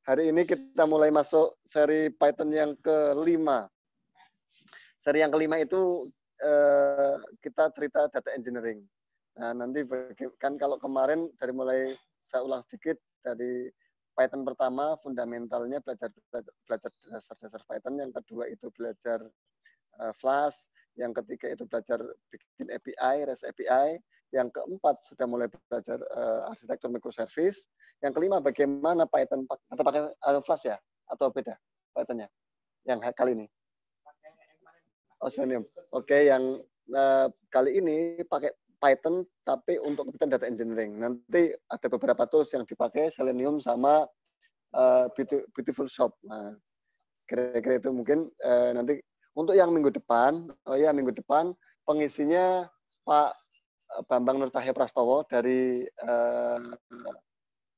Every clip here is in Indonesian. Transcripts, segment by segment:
Hari ini kita mulai masuk seri Python yang kelima. Seri yang kelima itu kita cerita data engineering. Nah, nanti kan kalau kemarin dari mulai saya ulang sedikit dari Python pertama fundamentalnya belajar dasar-dasar Python, yang kedua itu belajar Flash, yang ketiga itu belajar bikin API, REST API, yang keempat sudah mulai belajar arsitektur microservice, yang kelima bagaimana Python atau pakai Flash ya atau beda Pythonnya yang kali ini. Oh, Selenium. Oke, yang kali ini pakai Python tapi untuk kebutuhan data engineering. Nanti ada beberapa tools yang dipakai Selenium sama Beautiful Shop. Nah, kira-kira itu mungkin nanti untuk yang minggu depan. Oh ya, minggu depan pengisinya Pak Bambang Nur Cahya Prastowo dari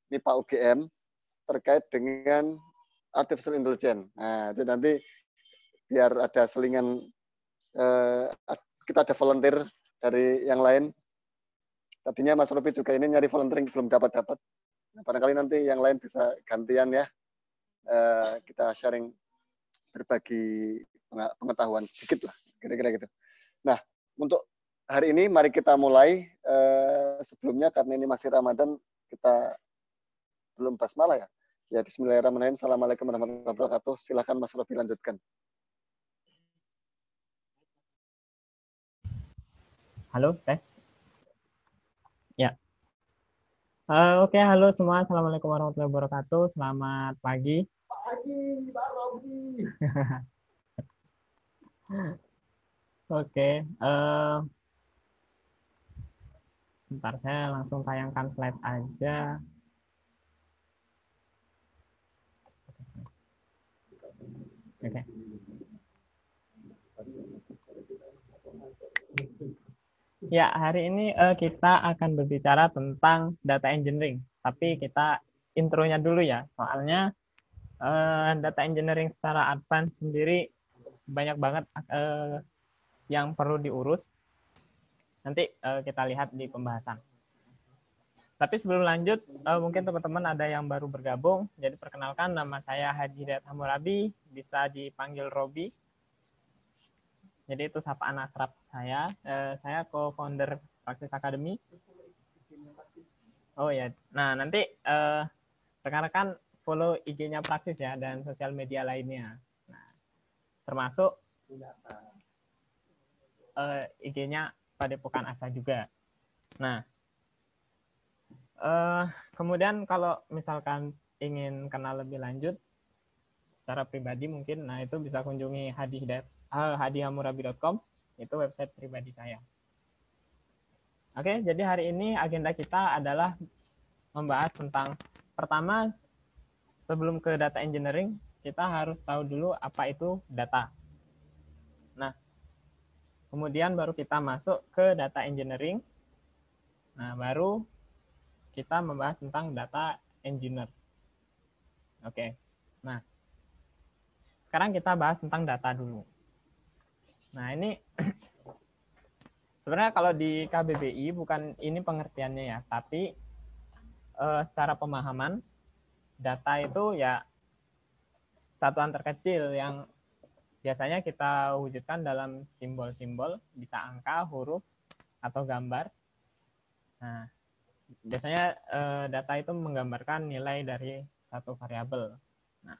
MIPA UGM terkait dengan artificial intelligence. Nah, itu nanti biar ada selingan, kita ada volunteer dari yang lain. Tadinya Mas Robi juga ini nyari volunteering belum dapat. Nah, barangkali nanti yang lain bisa gantian ya. Kita sharing, berbagi pengetahuan sedikit lah, kira-kira gitu. Nah, untuk hari ini mari kita mulai. Sebelumnya karena ini masih Ramadan, kita belum basmalah ya. Ya, bismillahirrahmanirrahim. Assalamualaikum warahmatullahi wabarakatuh. Silakan Mas Robi lanjutkan. Halo, tes. Ya. Oke, halo semua. Assalamualaikum warahmatullahi wabarakatuh. Selamat pagi. Pagi, Pak Robi. Oke. Bentar, saya langsung tayangkan slide aja. Oke. Ya, hari ini kita akan berbicara tentang data engineering. Tapi kita intronya dulu ya. Soalnya data engineering secara advance sendiri banyak banget yang perlu diurus. Nanti kita lihat di pembahasan. Tapi sebelum lanjut, mungkin teman-teman ada yang baru bergabung. Jadi perkenalkan, nama saya Hadi Hidayat Hammurabi, bisa dipanggil Robi. Jadi itu sapaan akrab saya. Saya co-founder Praxis Academy. Oh ya, nah nanti rekan-rekan follow IG-nya Praxis ya, dan sosial media lainnya. Nah, termasuk IG-nya Padepokan Asa juga. Nah, kemudian kalau misalkan ingin kenal lebih lanjut secara pribadi mungkin, nah itu bisa kunjungi hadihammurabi.com, itu website pribadi saya. Oke, jadi hari ini agenda kita adalah membahas tentang, pertama, sebelum ke data engineering, kita harus tahu dulu apa itu data. Nah, kemudian baru kita masuk ke data engineering. Nah, baru kita membahas tentang data engineer. Oke, nah sekarang kita bahas tentang data dulu. Nah, ini sebenarnya kalau di KBBI bukan ini pengertiannya ya, tapi secara pemahaman data itu ya satuan terkecil yang biasanya kita wujudkan dalam simbol-simbol, bisa angka, huruf, atau gambar. Nah, biasanya data itu menggambarkan nilai dari satu variabel. Nah,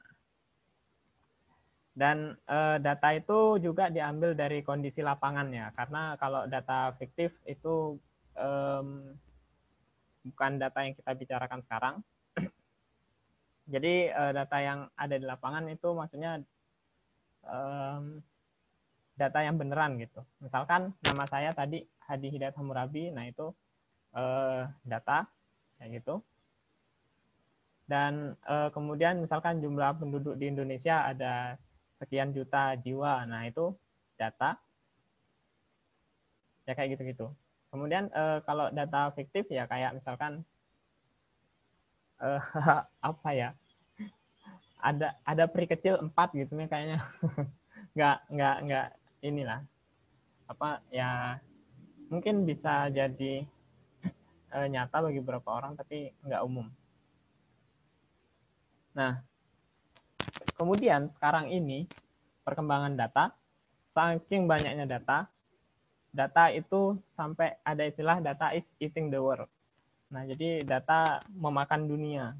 dan data itu juga diambil dari kondisi lapangan ya, karena kalau data fiktif itu bukan data yang kita bicarakan sekarang. Jadi data yang ada di lapangan itu maksudnya data yang beneran gitu. Misalkan nama saya tadi Hadi Hidayat Hammurabi, nah itu data kayak gitu. Dan kemudian misalkan jumlah penduduk di Indonesia ada sekian juta jiwa, nah itu data. Ya kayak gitu-gitu. Kemudian kalau data fiktif ya kayak misalkan apa ya? Ada peri kecil 4 gitu nih kayaknya. nggak inilah. Apa ya, mungkin bisa jadi nyata bagi beberapa orang tapi nggak umum. Nah, kemudian sekarang ini perkembangan data, saking banyaknya data itu sampai ada istilah data is eating the world. Nah, jadi data memakan dunia.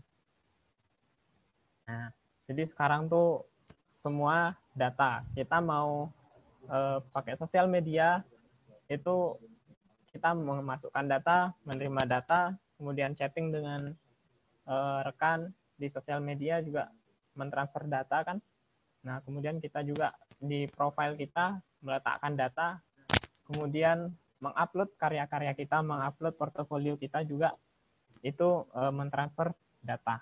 Nah, jadi sekarang tuh semua data. Kita mau pakai sosial media, itu kita memasukkan data, menerima data, kemudian chatting dengan rekan di sosial media juga mentransfer data kan. Nah, kemudian kita juga di profile kita meletakkan data, kemudian mengupload karya-karya kita, mengupload portofolio kita juga itu mentransfer data.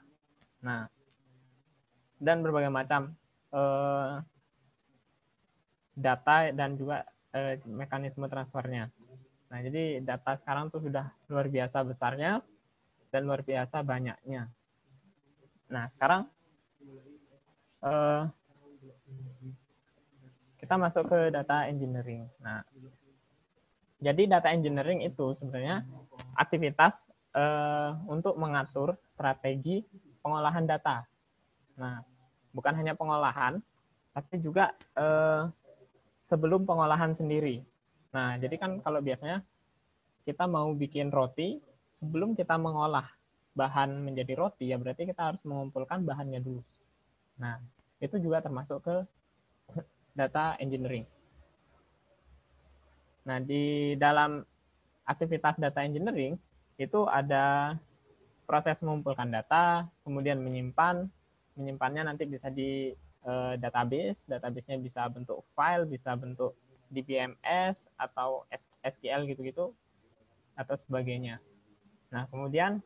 Nah, dan berbagai macam data dan juga mekanisme transfernya. Nah, jadi data sekarang tuh sudah luar biasa besarnya dan luar biasa banyaknya. Nah, sekarang kita masuk ke data engineering. Nah, jadi data engineering itu sebenarnya aktivitas untuk mengatur strategi pengolahan data. Nah, bukan hanya pengolahan, tapi juga sebelum pengolahan sendiri. Nah, jadi kan kalau biasanya kita mau bikin roti, sebelum kita mengolah bahan menjadi roti, ya berarti kita harus mengumpulkan bahannya dulu. Nah, itu juga termasuk ke data engineering. Nah, di dalam aktivitas data engineering, itu ada proses mengumpulkan data, kemudian menyimpannya nanti bisa di database-nya bisa bentuk file, bisa bentuk DBMS atau SQL gitu-gitu, atau sebagainya. Nah, kemudian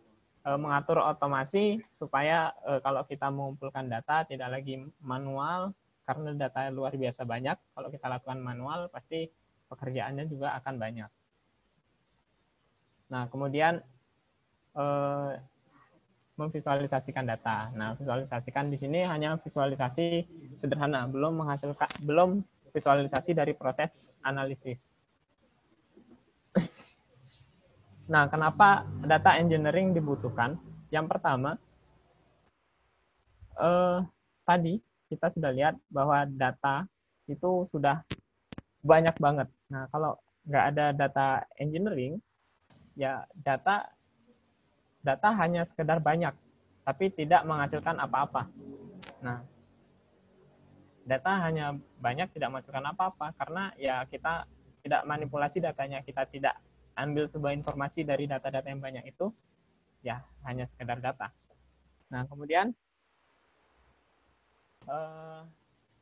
mengatur otomasi supaya kalau kita mengumpulkan data tidak lagi manual, karena data luar biasa banyak. Kalau kita lakukan manual, pasti pekerjaannya juga akan banyak. Nah, kemudian memvisualisasikan data. Nah, visualisasikan di sini hanya visualisasi sederhana, belum visualisasi dari proses analisis. Nah, kenapa data engineering dibutuhkan? Yang pertama, tadi kita sudah lihat bahwa data itu sudah banyak banget. Nah, kalau nggak ada data engineering, ya data hanya sekedar banyak, tapi tidak menghasilkan apa-apa. Nah, data hanya banyak tidak menghasilkan apa-apa karena ya kita tidak manipulasi datanya, kita tidak ambil sebuah informasi dari data-data yang banyak itu, ya hanya sekedar data. Nah, kemudian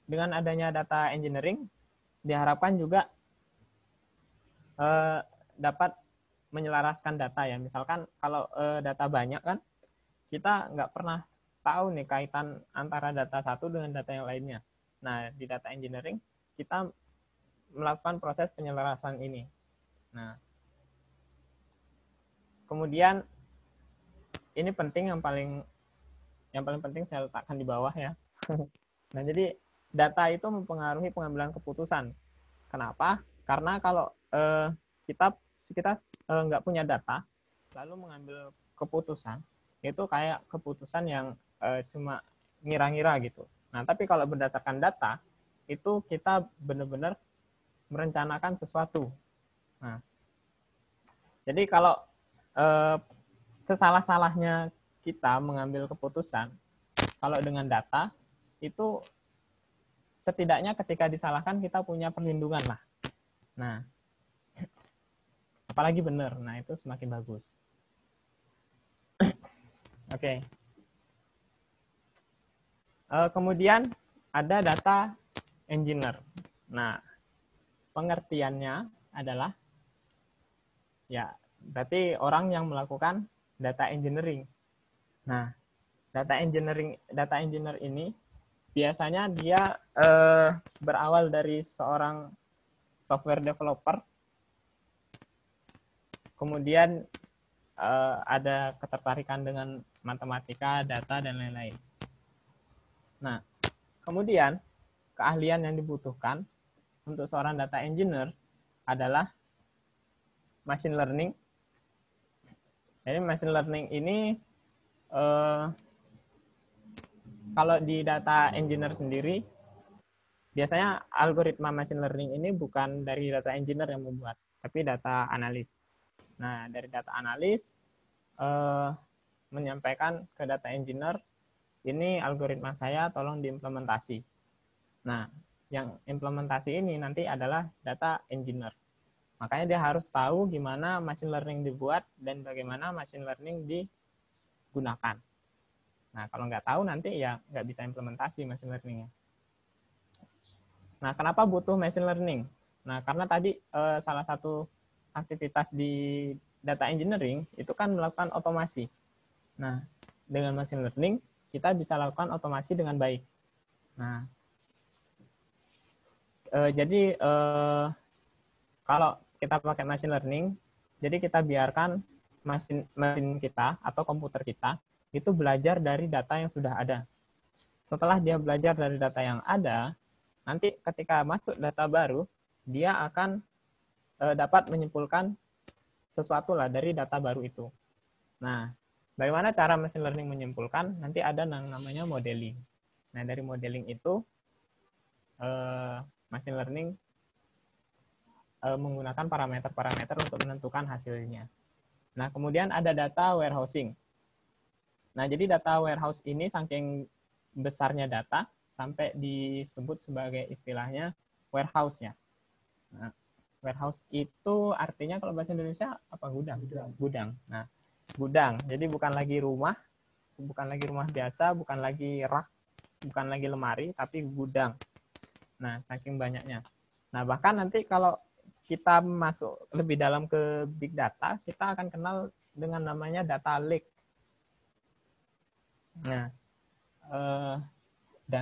dengan adanya data engineering diharapkan juga dapat menyelaraskan data ya. Misalkan kalau data banyak kan kita nggak pernah tahu nih kaitan antara data satu dengan data yang lainnya. Nah, di data engineering kita melakukan proses penyelarasan ini. Nah, kemudian ini penting, yang paling penting saya letakkan di bawah ya. Nah, jadi data itu mempengaruhi pengambilan keputusan. Kenapa? Karena kalau kita nggak punya data, lalu mengambil keputusan, itu kayak keputusan yang cuma ngira-ngira gitu. Nah, tapi kalau berdasarkan data, itu kita benar-benar merencanakan sesuatu. Nah, jadi kalau sesalah-salahnya kita mengambil keputusan, kalau dengan data, itu setidaknya ketika disalahkan kita punya perlindungan lah. Nah, apalagi benar, nah itu semakin bagus. Oke. Kemudian ada data engineer. Nah, pengertiannya adalah ya berarti orang yang melakukan data engineering. Nah, data engineer ini biasanya dia berawal dari seorang software developer, kemudian ada ketertarikan dengan matematika, data, dan lain-lain. Nah, kemudian keahlian yang dibutuhkan untuk seorang data engineer adalah machine learning. Jadi machine learning ini kalau di data engineer sendiri, biasanya algoritma machine learning ini bukan dari data engineer yang membuat, tapi data analis. Nah, dari data analis menyampaikan ke data engineer, ini algoritma saya tolong diimplementasi. Nah, yang implementasi ini nanti adalah data engineer. Makanya dia harus tahu gimana machine learning dibuat dan bagaimana machine learning digunakan. Nah, kalau nggak tahu nanti ya nggak bisa implementasi machine learning-nya. Nah, kenapa butuh machine learning? Nah, karena tadi salah satu aktivitas di data engineering itu kan melakukan otomasi. Nah, dengan machine learning kita bisa lakukan otomasi dengan baik. Nah, jadi kalau kita pakai machine learning, jadi kita biarkan mesin kita atau komputer kita itu belajar dari data yang sudah ada. Setelah dia belajar dari data yang ada, nanti ketika masuk data baru, dia akan dapat menyimpulkan sesuatu lah dari data baru itu. Nah, bagaimana cara machine learning menyimpulkan? Nanti ada yang namanya modeling. Nah, dari modeling itu, machine learning menggunakan parameter-parameter untuk menentukan hasilnya. Nah, kemudian ada data warehousing. Nah, jadi data warehouse ini saking besarnya data sampai disebut sebagai istilahnya warehouse-nya. Nah, warehouse itu artinya kalau bahasa Indonesia apa? Gudang. Gudang. Nah, gudang. Jadi bukan lagi rumah biasa, bukan lagi rak, bukan lagi lemari, tapi gudang. Nah, saking banyaknya. Nah, bahkan nanti kalau kita masuk lebih dalam ke big data, kita akan kenal dengan namanya data lake. Nah,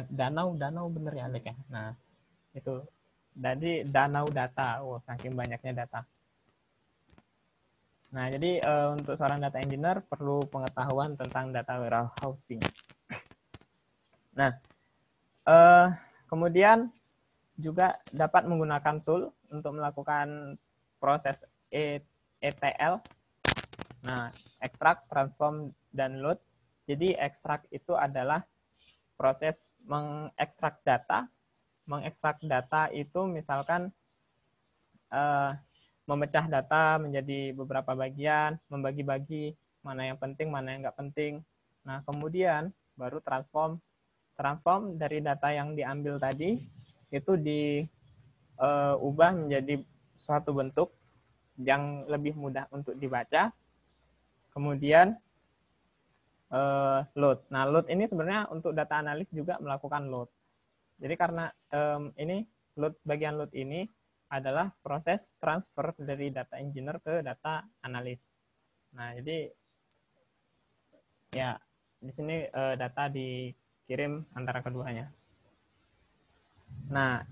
danau bener ya lake ya. Nah, itu jadi danau data. Saking banyaknya data. Nah, jadi untuk seorang data engineer perlu pengetahuan tentang data warehousing. Nah, kemudian juga dapat menggunakan tool untuk melakukan proses ETL. Nah, extract, transform, dan load. Jadi extract itu adalah proses mengekstrak data. Mengekstrak data itu misalkan memecah data menjadi beberapa bagian, membagi-bagi mana yang penting, mana yang nggak penting. Nah, kemudian baru transform. Transform dari data yang diambil tadi itu diubah menjadi suatu bentuk yang lebih mudah untuk dibaca. Kemudian load. Nah, load ini sebenarnya untuk data analis juga melakukan load. Jadi karena ini bagian load ini adalah proses transfer dari data engineer ke data analis. Nah, jadi ya di sini data dikirim antara keduanya. Nah,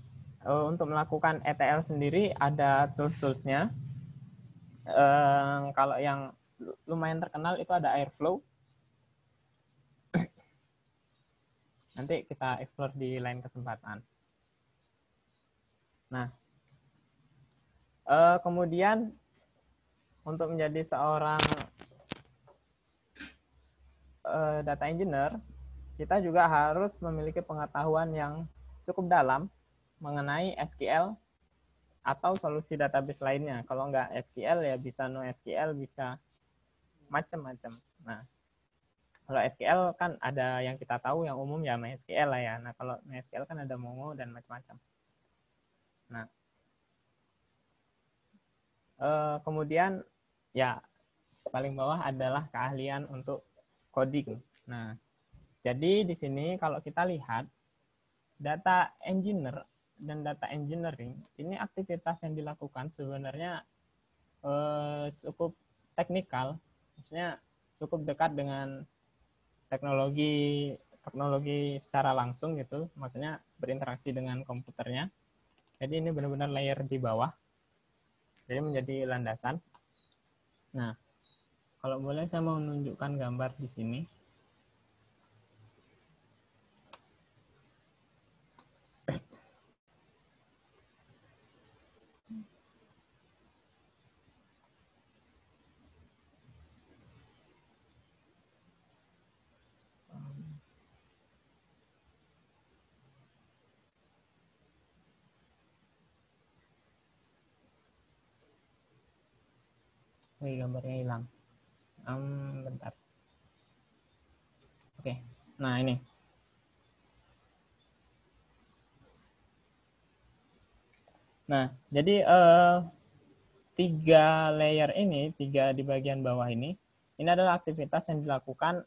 untuk melakukan ETL sendiri ada tools-toolsnya. Kalau yang lumayan terkenal itu ada Airflow. Nanti kita explore di lain kesempatan. Nah, kemudian untuk menjadi seorang data engineer, kita juga harus memiliki pengetahuan yang cukup dalam mengenai SQL atau solusi database lainnya. Kalau nggak SQL ya bisa NoSQL, bisa macam-macam. Nah, kalau SQL kan ada yang kita tahu yang umum ya MySQL lah ya. Nah, kalau MySQL kan ada Mongo dan macam-macam. Nah, kemudian ya paling bawah adalah keahlian untuk coding. Nah, jadi di sini kalau kita lihat data engineer dan data engineering ini aktivitas yang dilakukan sebenarnya cukup teknikal, maksudnya cukup dekat dengan teknologi secara langsung gitu, maksudnya berinteraksi dengan komputernya. Jadi ini benar-benar layer di bawah, jadi menjadi landasan. Nah, kalau boleh saya mau menunjukkan gambar di sini. Wih, gambarnya hilang. Bentar. Oke, nah ini. Nah, jadi 3 layer ini, 3 di bagian bawah ini adalah aktivitas yang dilakukan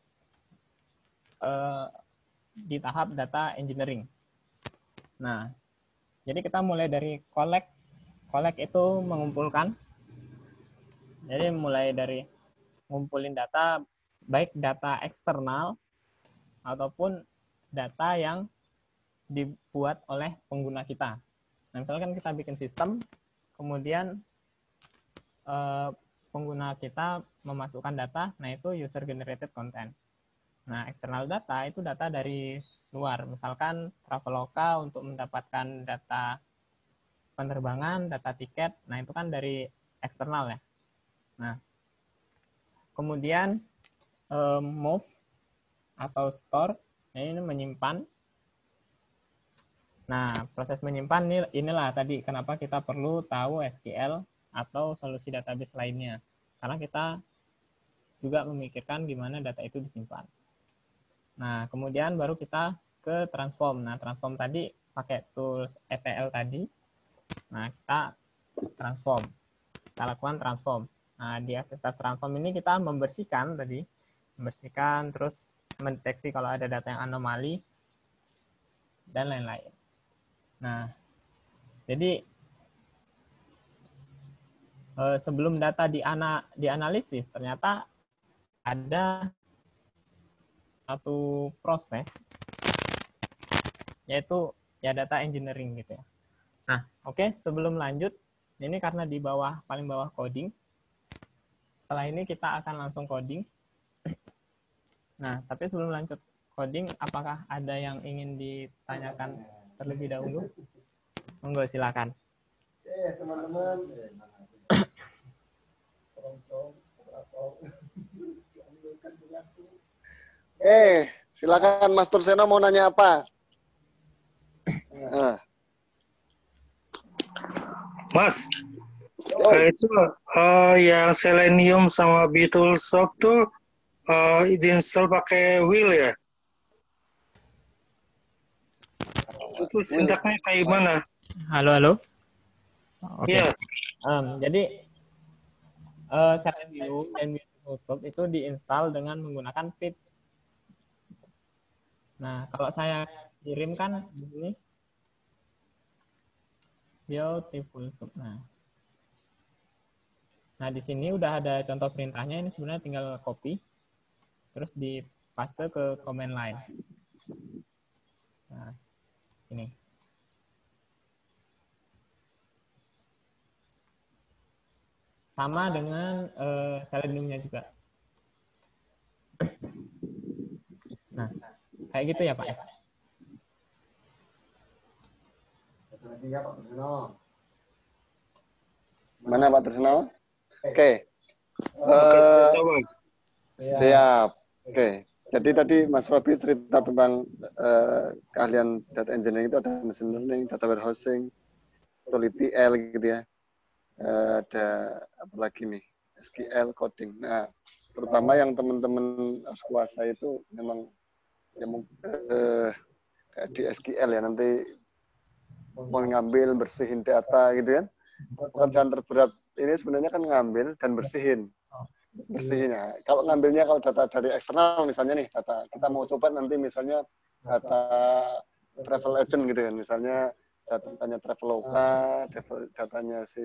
di tahap data engineering. Nah, jadi kita mulai dari collect. Collect itu mengumpulkan. Jadi mulai dari ngumpulin data, baik data eksternal ataupun data yang dibuat oleh pengguna kita. Nah, misalkan kita bikin sistem, kemudian pengguna kita memasukkan data, nah itu user generated content. Nah, eksternal data itu data dari luar, misalkan Traveloka untuk mendapatkan data penerbangan, data tiket, nah itu kan dari eksternal ya. Nah, kemudian move atau store, ini menyimpan. Nah, proses menyimpan inilah tadi kenapa kita perlu tahu SQL atau solusi database lainnya. Karena kita juga memikirkan gimana data itu disimpan. Nah, kemudian baru kita ke transform. Nah, transform tadi pakai tools ETL tadi. Nah, kita transform. Kita lakukan transform. Nah, di aktivitas transform ini kita membersihkan tadi. Membersihkan, terus mendeteksi kalau ada data yang anomali, dan lain-lain. Nah, jadi sebelum data dianalisis, ternyata ada satu proses, yaitu ya data engineering gitu ya. Nah, oke, sebelum lanjut, ini karena di bawah, paling bawah coding. Setelah ini kita akan langsung coding. Nah, tapi sebelum lanjut coding, apakah ada yang ingin ditanyakan terlebih dahulu? Monggo, silakan. Teman-teman. Silakan Mas Turseno mau nanya apa? Mas, itu yang Selenium sama BeetleSoft tuh diinstal pakai Will ya? Itu sintaknya kayak gimana? Halo. Oke. Iya. Jadi Selenium dan BeetleSoft itu diinstal dengan menggunakan pip. Nah, kalau saya kirimkan ini BeetleSoft. Nah, di sini udah ada contoh perintahnya. Ini sebenarnya tinggal copy, terus di paste ke command line. Nah, ini. Sama dengan Selenium-nya juga. Nah, kayak gitu ya Pak. Mana Pak Trisno? Oke. Siap. Oke. Jadi tadi Mas Robi cerita tentang keahlian data engineering itu ada machine learning, data warehousing, tool ETL gitu ya. Ada apa lagi nih? SQL coding. Nah, terutama yang teman-teman harus kuasai itu memang ya kayak di SQL ya, nanti mengambil, bersihin data gitu kan. Pekerjaan terberat ini sebenarnya kan ngambil dan bersihin. Bersihinnya. Kalau ngambilnya, kalau data dari eksternal misalnya nih, data kita mau coba nanti misalnya data travel agent gitu kan, misalnya datanya Traveloka, datanya si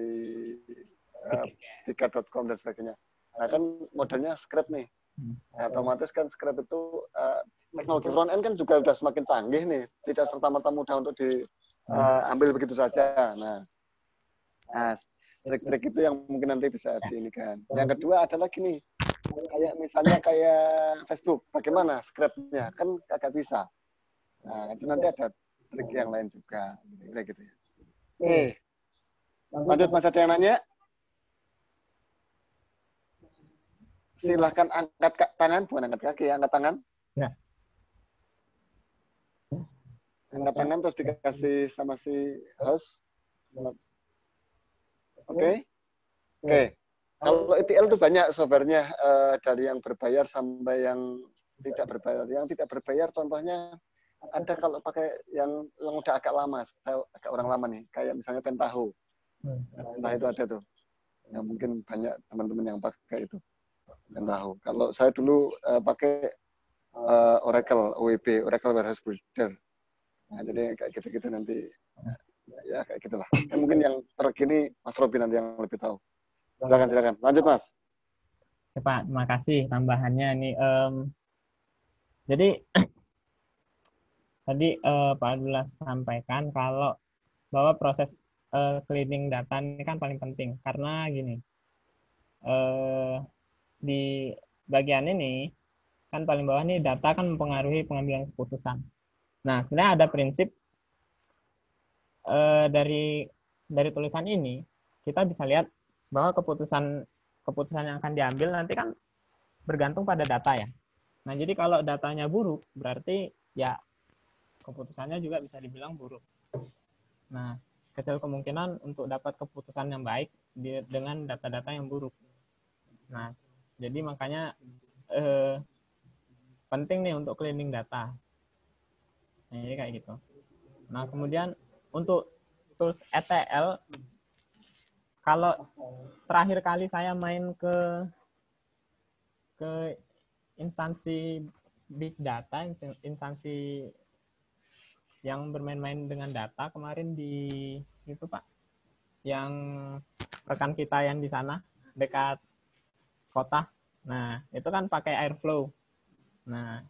tiket.com dan sebagainya. Nah kan modelnya script nih. Nah, otomatis kan script itu teknologi front end kan juga udah semakin canggih nih, tidak serta-merta mudah untuk diambil begitu saja. Nah, trik-trik itu yang mungkin nanti bisa diinikan. Yang kedua ada lagi nih, kayak misalnya kayak Facebook, bagaimana script-nya? Kan kagak bisa. Nah, itu nanti ada trik yang lain juga. Kira gitu ya. Oke. Lanjut, Mas, ada yang nanya? Silahkan angkat tangan, bukan angkat kaki, angkat tangan. Ya. Angkat tangan terus dikasih sama si host. Oke. Kalau ETL itu banyak softwarenya, dari yang berbayar sampai yang tidak berbayar. Yang tidak berbayar contohnya ada kalau pakai yang udah agak lama, agak orang lama nih, kayak misalnya Pentaho. Nah itu ada tuh. Ya, mungkin banyak teman-teman yang pakai itu Pentaho. Kalau saya dulu pakai Oracle OWB, Oracle Warehouse Builder. Nah, jadi kayak gitu-gitu nanti ya kayak gitulah. Mungkin yang terkini Mas Robi nanti yang lebih tahu. Silakan. Lanjut Mas. Ya, Pak, terima kasih tambahannya nih. Jadi tadi Pak Abdullah sampaikan kalau bahwa proses cleaning data ini kan paling penting karena gini, di bagian ini kan paling bawah nih data kan mempengaruhi pengambilan keputusan. Nah, sebenarnya ada prinsip dari tulisan ini kita bisa lihat bahwa keputusan yang akan diambil nanti kan bergantung pada data ya. Nah, jadi kalau datanya buruk berarti ya keputusannya juga bisa dibilang buruk. Nah, kecil kemungkinan untuk dapat keputusan yang baik dengan data-data yang buruk. Nah, jadi makanya penting nih untuk cleaning data. Nah, jadi kayak gitu. Nah, kemudian untuk tools ETL, kalau terakhir kali saya main ke instansi big data, instansi yang bermain-main dengan data kemarin di itu Pak, yang rekan kita yang di sana dekat kota. Nah, itu kan pakai Airflow. Nah,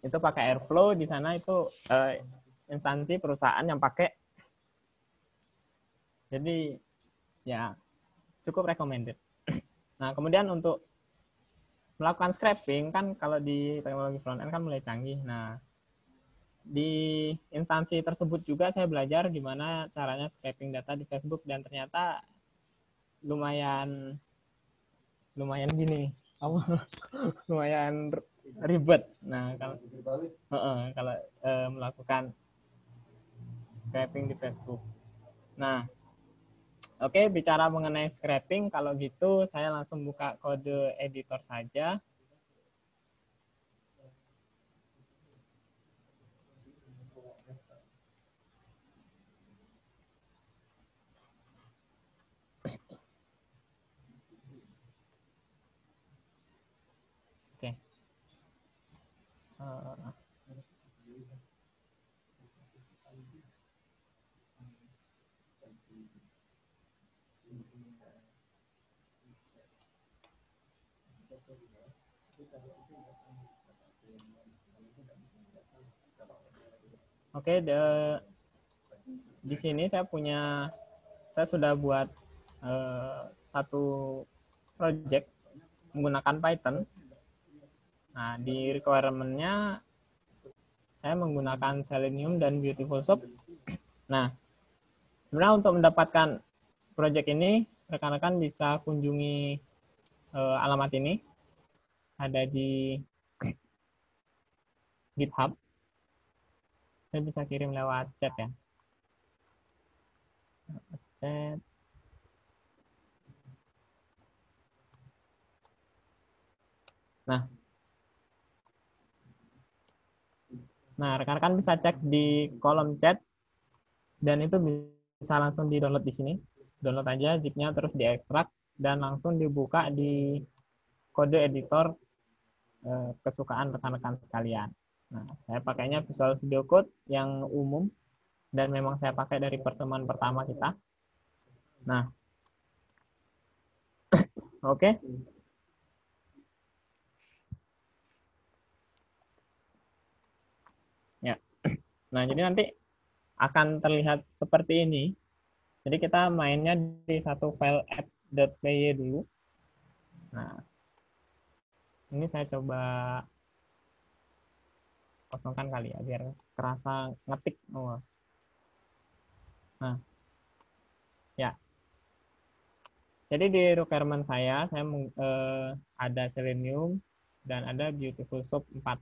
itu pakai Airflow di sana itu instansi perusahaan yang pakai. Jadi ya cukup recommended. Nah, kemudian untuk melakukan scraping kan kalau di teknologi front end kan mulai canggih. Nah, di instansi tersebut juga saya belajar gimana caranya scraping data di Facebook dan ternyata lumayan gini, lumayan ribet. Nah, kalau melakukan scraping di Facebook. Nah, oke, bicara mengenai scraping, kalau gitu saya langsung buka kode editor saja. Oke. Oke, di sini saya sudah buat satu project menggunakan Python. Nah, di requirement-nya saya menggunakan Selenium dan Beautiful Soup. Nah, sebenarnya untuk mendapatkan project ini, rekan-rekan bisa kunjungi alamat ini. Ada di GitHub. Saya bisa kirim lewat chat ya. Chat. Nah, rekan-rekan bisa cek di kolom chat dan itu bisa langsung di-download di sini. Download aja zip-nya terus diekstrak dan langsung dibuka di kode editor kesukaan rekan-rekan sekalian. Nah, saya pakainya Visual Studio Code yang umum dan memang saya pakai dari pertemuan pertama kita. Nah, oke. Ya. Nah, jadi nanti akan terlihat seperti ini. Jadi kita mainnya di satu file app.py dulu. Nah, ini saya coba kosongkan kali ya biar kerasa ngetik. Nah, ya. Jadi di requirement saya ada Selenium dan ada Beautiful Soup 4.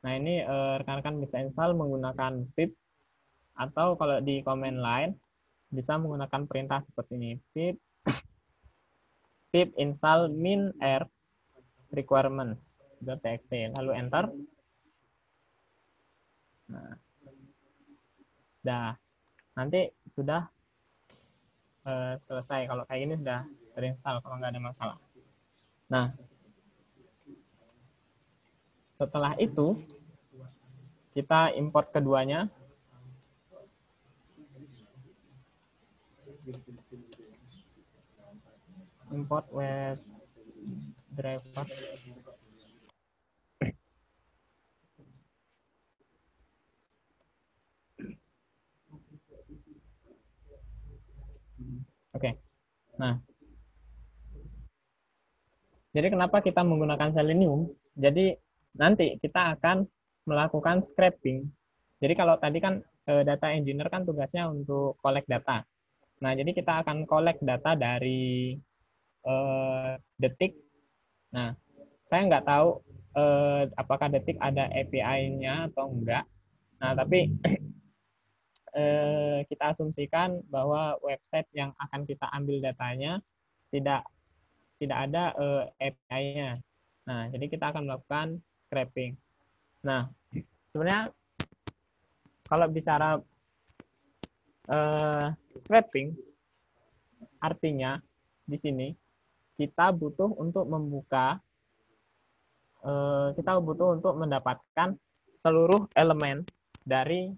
Nah, ini rekan-rekan bisa install menggunakan pip atau kalau di command line bisa menggunakan perintah seperti ini. Pip install min_r requirements.txt, lalu enter. Nah, nanti sudah selesai. Kalau kayak ini sudah terinstall kalau nggak ada masalah. Nah, setelah itu kita import keduanya. Import web driver. Oke. Nah, jadi kenapa kita menggunakan Selenium? Jadi nanti kita akan melakukan scraping. Jadi kalau tadi kan data engineer kan tugasnya untuk collect data. Nah, jadi kita akan collect data dari Detik. Nah, saya nggak tahu apakah Detik ada API-nya atau enggak. Nah, tapi kita asumsikan bahwa website yang akan kita ambil datanya tidak ada API-nya. Nah, jadi kita akan melakukan scraping. Nah, sebenarnya kalau bicara scraping, artinya di sini kita butuh untuk membuka, kita butuh untuk mendapatkan seluruh elemen dari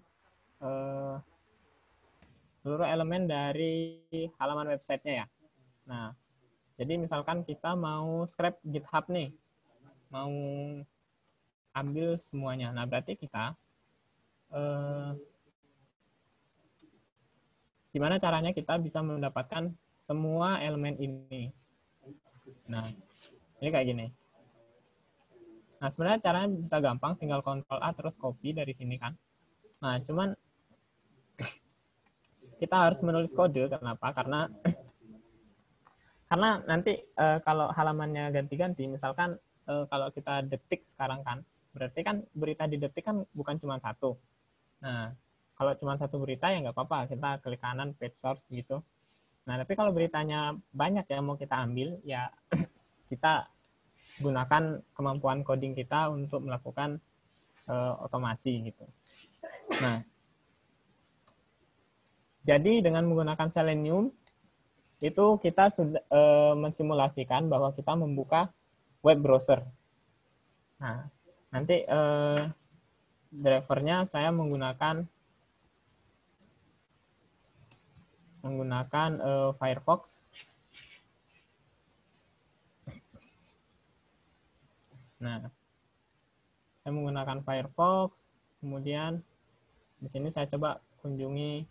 halaman websitenya ya. Nah, jadi misalkan kita mau scrap GitHub nih, mau ambil semuanya. Nah, berarti kita gimana caranya kita bisa mendapatkan semua elemen ini. Nah, ini kayak gini. Nah, sebenarnya caranya bisa gampang, tinggal Ctrl A terus copy dari sini kan. Nah, cuman kita harus menulis kode. Kenapa? Karena nanti kalau halamannya ganti-ganti, misalkan kalau kita Detik sekarang kan, berarti kan berita di Detik kan bukan cuma satu. Nah, kalau cuma satu berita ya nggak apa-apa, kita klik kanan page source gitu. Nah, tapi kalau beritanya banyak yang mau kita ambil, ya kita gunakan kemampuan coding kita untuk melakukan otomasi gitu. Nah, jadi dengan menggunakan Selenium, itu kita sudah mensimulasikan bahwa kita membuka web browser. Nah, nanti drivernya saya menggunakan Firefox. Nah, saya menggunakan Firefox, kemudian di sini saya coba kunjungi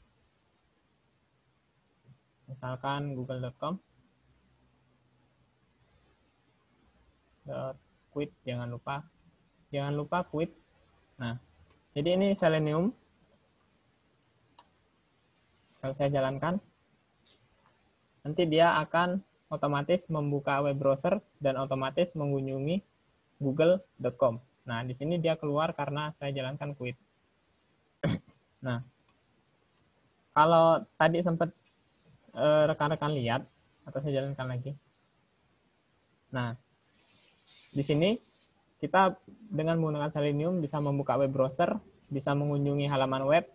misalkan google.com. Quit, jangan lupa quit. Nah, jadi ini Selenium. Kalau saya jalankan, nanti dia akan otomatis membuka web browser dan otomatis mengunjungi google.com. Nah, di sini dia keluar karena saya jalankan quit. Nah, kalau tadi sempat rekan-rekan lihat, atau saya jalankan lagi. Nah, di sini kita dengan menggunakan Selenium bisa membuka web browser, bisa mengunjungi halaman web.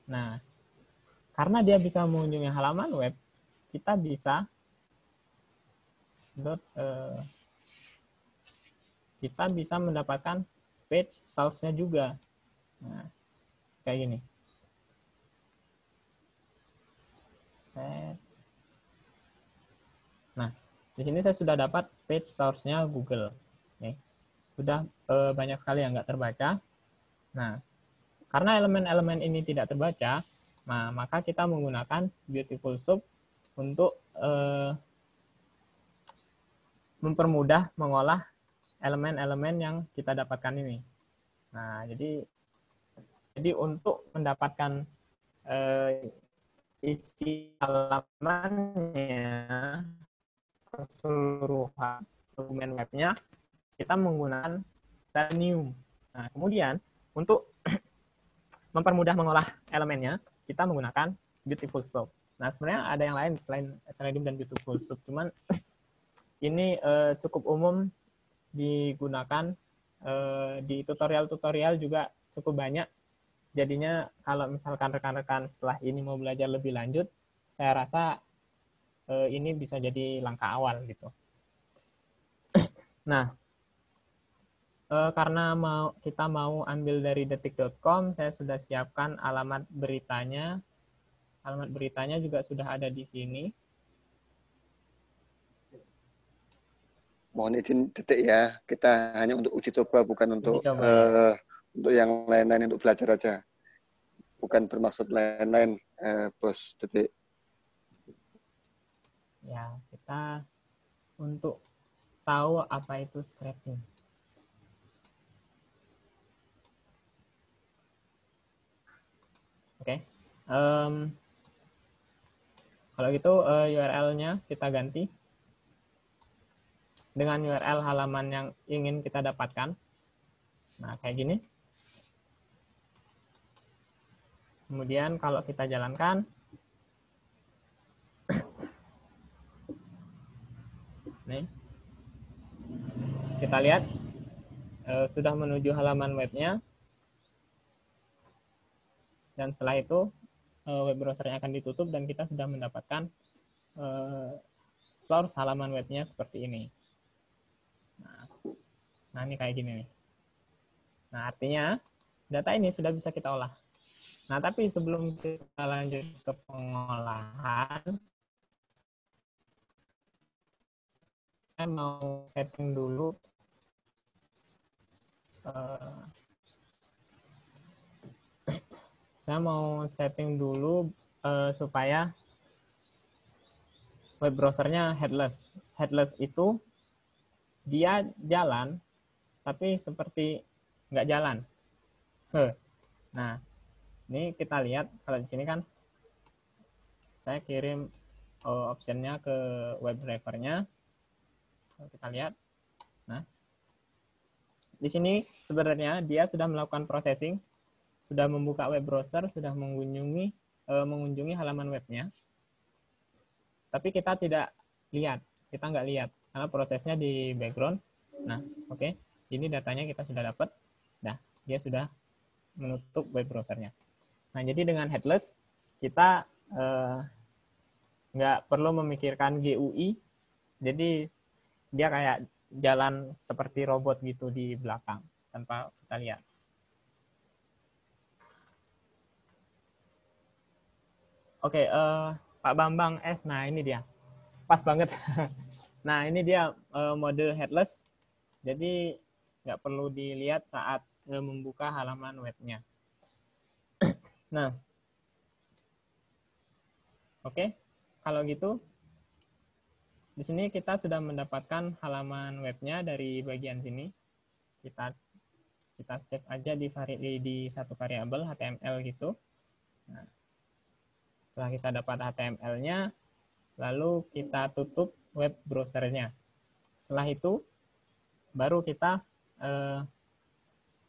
Nah, karena dia bisa mengunjungi halaman web, kita bisa mendapatkan page source-nya juga. Nah, kayak gini. Nah, di sini saya sudah dapat page source-nya Google. Nih, sudah banyak sekali yang nggak terbaca. Nah, karena elemen-elemen ini tidak terbaca, nah, maka kita menggunakan Beautiful Soup untuk mempermudah mengolah elemen-elemen yang kita dapatkan ini. Nah, jadi untuk mendapatkan isi halamannya, keseluruhan dokumen webnya, kita menggunakan Selenium. Nah, kemudian untuk mempermudah mengolah elemennya, kita menggunakan Beautiful Soup. Nah, sebenarnya ada yang lain selain Selenium dan Beautiful Soup, cuman ini cukup umum digunakan di tutorial-tutorial juga cukup banyak. Jadinya kalau misalkan rekan-rekan setelah ini mau belajar lebih lanjut, saya rasa ini bisa jadi langkah awal gitu. Nah, karena kita mau ambil dari detik.com, saya sudah siapkan alamat beritanya. Alamat beritanya juga sudah ada di sini. Mohon izin Detik ya, kita hanya untuk uji coba, bukan untuk ya. Untuk yang lain-lain, untuk belajar aja. Bukan bermaksud lain-lain, Bos Detik. Ya, kita untuk tahu apa itu scraping. Oke. Kalau gitu URL-nya kita ganti dengan URL halaman yang ingin kita dapatkan. Nah, kayak gini. Kemudian kalau kita jalankan, nih, kita lihat sudah menuju halaman webnya. Dan setelah itu web browsernya akan ditutup dan kita sudah mendapatkan source halaman webnya seperti ini. Nah, ini kayak gini nih. Nah, artinya data ini sudah bisa kita olah. Nah, tapi sebelum kita lanjut ke pengolahan, saya mau setting dulu supaya web browsernya headless. Headless itu dia jalan, tapi seperti nggak jalan. Nah, ini kita lihat kalau di sini kan saya kirim optionnya ke web drivernya. Kita lihat. Nah, di sini sebenarnya dia sudah melakukan processing, sudah membuka web browser, sudah mengunjungi halaman webnya. Tapi kita tidak lihat, kita nggak lihat karena prosesnya di background. Nah, oke. Ini datanya kita sudah dapat. Nah, dia sudah menutup web browsernya. Nah, jadi dengan headless, kita nggak perlu memikirkan GUI. Jadi, dia kayak jalan seperti robot gitu di belakang, tanpa kita lihat. Oke, Pak Bambang S. Nah, ini dia. Pas banget. Nah, ini dia mode headless. Jadi, nggak perlu dilihat saat membuka halaman webnya. Nah, oke. Kalau gitu, di sini kita sudah mendapatkan halaman webnya dari bagian sini. Kita save aja di satu variabel HTML gitu. Nah, setelah kita dapat HTML-nya, lalu kita tutup web browsernya. Setelah itu, baru kita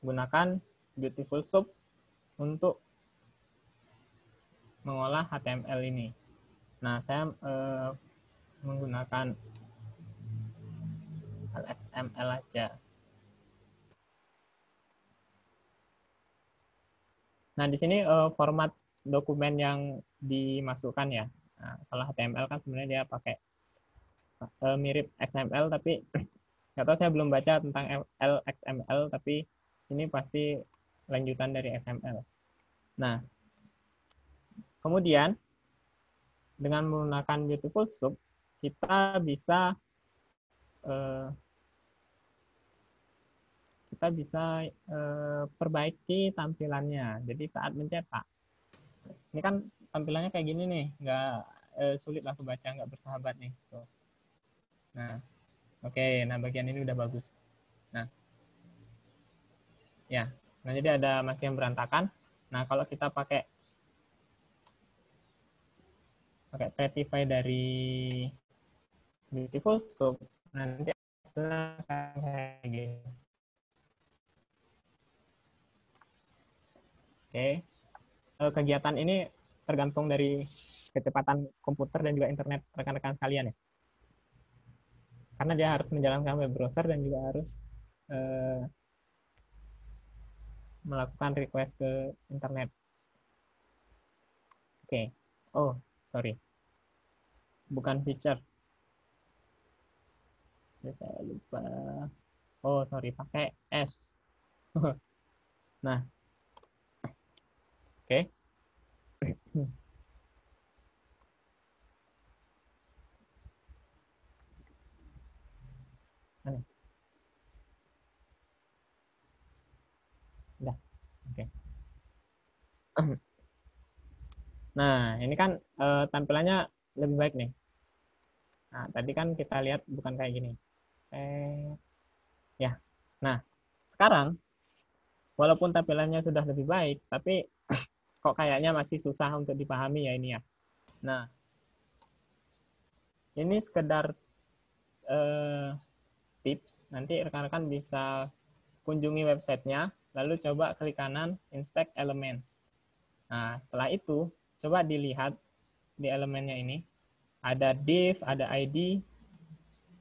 gunakan Beautiful Soup untuk mengolah HTML ini. Nah, saya menggunakan XML aja. Nah, di sini format dokumen yang dimasukkan ya. Nah, kalau HTML kan sebenarnya dia pakai mirip XML, tapi nggak tahu, saya belum baca tentang XML, tapi ini pasti lanjutan dari XML. Nah, kemudian dengan menggunakan Beautiful Soup, kita bisa perbaiki tampilannya. Jadi saat mencetak, ini kan tampilannya kayak gini nih, nggak sulit lah kebaca, nggak bersahabat nih. Tuh. Nah, oke, nah bagian ini udah bagus. Nah, ya, nah jadi ada masih yang berantakan. Nah, kalau kita pakai Prettify dari Beautiful Soup, nanti hasilnya kayak gini. Oke, kegiatan ini tergantung dari kecepatan komputer dan juga internet rekan-rekan sekalian ya. Karena dia harus menjalankan web browser dan juga harus melakukan request ke internet. Oke. Oh, sorry. Bukan feature. Saya lupa. Oh, sorry, pakai S. Nah, oke. Udah, oke. Nah, ini kan tampilannya lebih baik nih. Nah, tadi kan kita lihat bukan kayak gini. Ya. Nah, sekarang walaupun tampilannya sudah lebih baik, tapi kok kayaknya masih susah untuk dipahami ya ini ya. Nah, ini sekedar tips. Nanti rekan-rekan bisa kunjungi websitenya, lalu coba klik kanan inspect element. Nah, setelah itu coba dilihat di elemennya ini. Ada div, ada ID,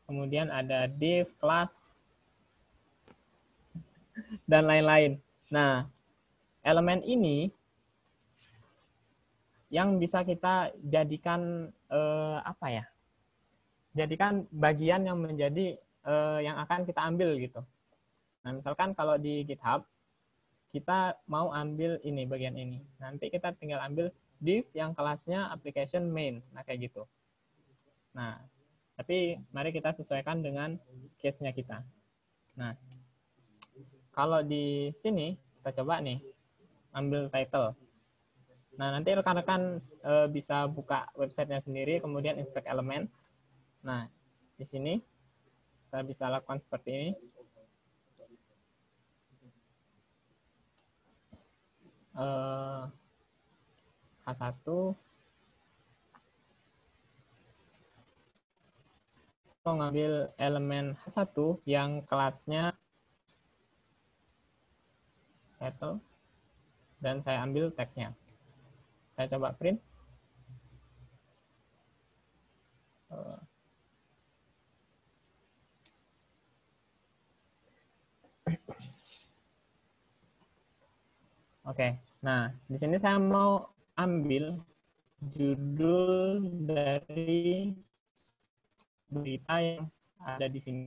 kemudian ada div, class, dan lain-lain. Nah, elemen ini yang bisa kita jadikan apa ya? Jadikan bagian yang menjadi yang akan kita ambil gitu. Nah, misalkan kalau di GitHub kita mau ambil ini bagian ini. Nanti kita tinggal ambil div yang kelasnya application main. Nah, kayak gitu. Nah, tapi mari kita sesuaikan dengan case-nya kita. Nah, kalau di sini kita coba nih ambil title. Nah, nanti rekan-rekan bisa buka websitenya sendiri, kemudian inspect element. Nah, di sini kita bisa lakukan seperti ini. H1 mau ngambil elemen H1 yang kelasnya title dan saya ambil teksnya. Saya coba print. Oke, nah di sini saya mau ambil judul dari berita yang ada di sini.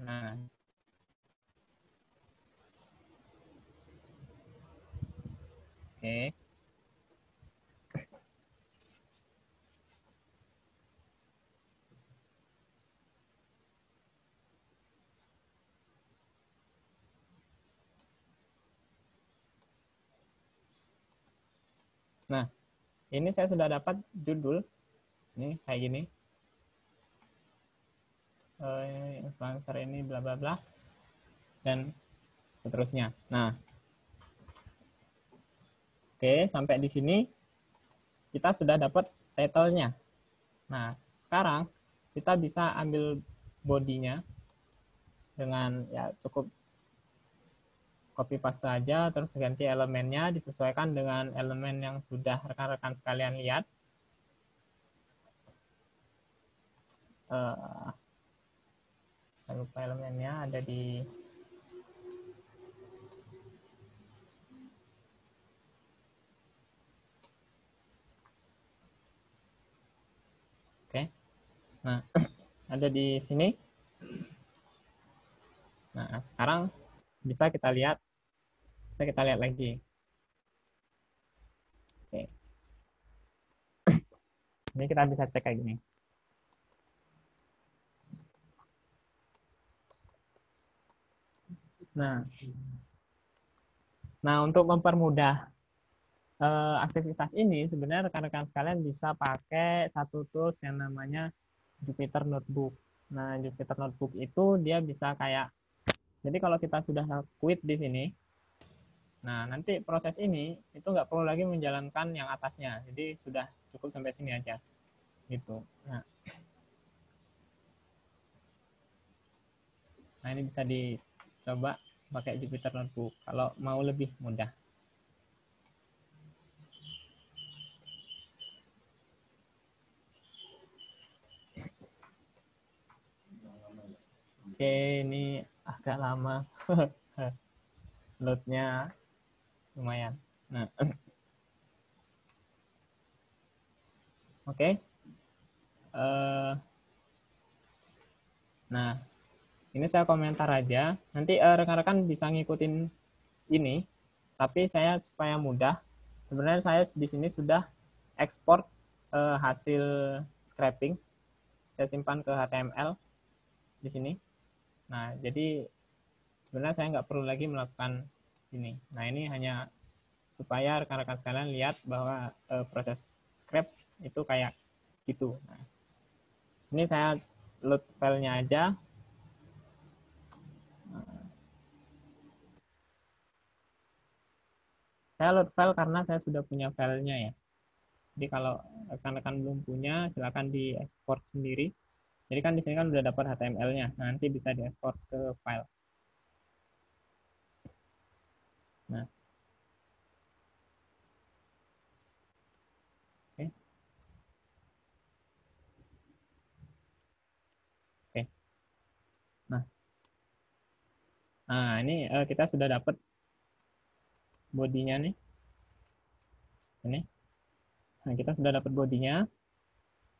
Nah, oke. Nah, ini saya sudah dapat judul. Ini kayak gini. Influencer ini bla bla bla. Dan seterusnya. Nah, oke, sampai di sini kita sudah dapat title-nya. Nah, sekarang kita bisa ambil bodinya dengan ya cukup copy paste aja, terus ganti elemennya disesuaikan dengan elemen yang sudah rekan-rekan sekalian lihat. Saya lupa elemennya ada di oke. Nah, ada di sini. Nah, sekarang bisa kita lihat lagi. Oke. Ini kita bisa cek kayak gini. Nah, untuk mempermudah aktivitas ini, sebenarnya rekan-rekan sekalian bisa pakai satu tools yang namanya Jupyter Notebook. Nah, Jupyter Notebook itu dia bisa kayak, jadi kalau kita sudah quit di sini, nah nanti proses ini itu nggak perlu lagi menjalankan yang atasnya, jadi sudah cukup sampai sini aja, gitu. Nah ini bisa dicoba pakai Jupyter Notebook kalau mau lebih mudah. Oke, ini agak lama. Load-nya lumayan. Nah, oke. Nah, ini saya komentar aja. Nanti rekan-rekan bisa ngikutin ini, tapi saya supaya mudah, sebenarnya saya di sini sudah ekspor hasil scraping. Saya simpan ke HTML di sini. Nah, jadi sebenarnya saya nggak perlu lagi melakukan ini. Nah, ini hanya supaya rekan-rekan sekalian lihat bahwa proses scrap itu kayak gitu. Nah, sini saya load filenya aja. Saya load file karena saya sudah punya filenya ya. Jadi kalau rekan-rekan belum punya, silakan diekspor sendiri. Jadi kan di sini kan udah dapat HTML-nya. Nanti bisa diekspor ke file. Nah, oke. Oke. Nah, ini kita sudah dapat bodinya nih. Ini. Nah, kita sudah dapat bodinya.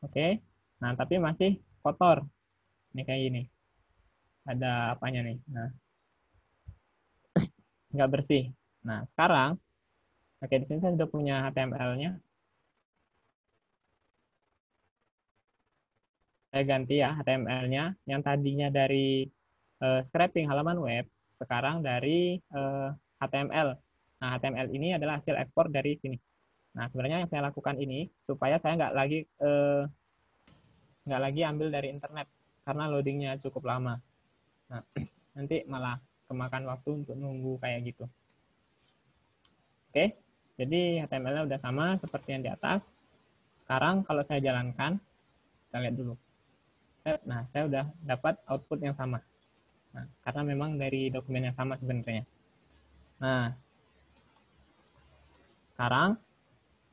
Oke. Nah, tapi masih kotor. Ini kayak gini. Ada apanya nih? Nah, nggak bersih. Nah, sekarang, oke, di sini saya sudah punya HTML-nya. Saya ganti ya HTML-nya. Yang tadinya dari scraping halaman web, sekarang dari HTML. Nah, HTML ini adalah hasil ekspor dari sini. Nah, sebenarnya yang saya lakukan ini supaya saya nggak lagi ambil dari internet karena loadingnya cukup lama. Nah, nanti malah kemakan waktu untuk nunggu kayak gitu. Oke, jadi HTML-nya udah sama seperti yang di atas. Sekarang kalau saya jalankan, kita lihat dulu. Nah, saya udah dapat output yang sama. Nah, karena memang dari dokumen yang sama sebenarnya. Nah, sekarang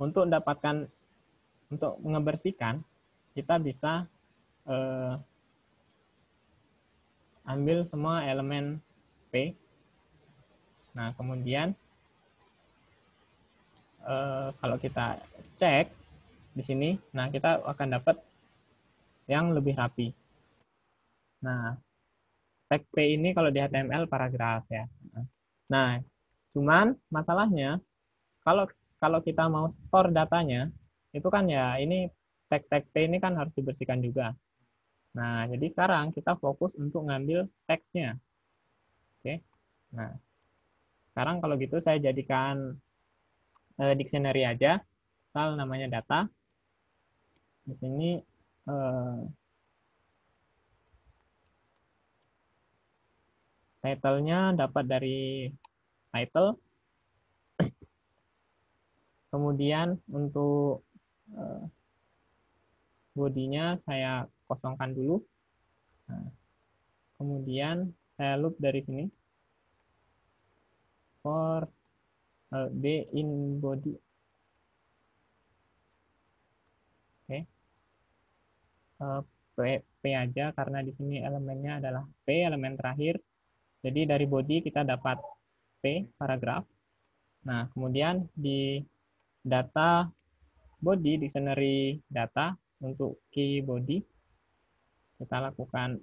untuk mengebersihkan, kita bisa ambil semua elemen P. Nah, kemudian kalau kita cek di sini, nah kita akan dapat yang lebih rapi. Nah, tag P ini kalau di HTML paragraf ya. Nah, cuman masalahnya kalau kalau kita mau store datanya, itu kan ya ini tag-tag P ini kan harus dibersihkan juga. Nah, jadi sekarang kita fokus untuk ngambil teksnya. Oke. Nah, sekarang kalau gitu saya jadikan dictionary aja. Misal namanya data. Di sini title-nya dapat dari title. Kemudian untuk bodinya saya kosongkan dulu. Nah, kemudian saya loop dari sini for B in body. Oke. P aja karena di sini elemennya adalah P, elemen terakhir. Jadi dari body kita dapat P, paragraf. Nah, kemudian di data body, dictionary data untuk key body, kita lakukan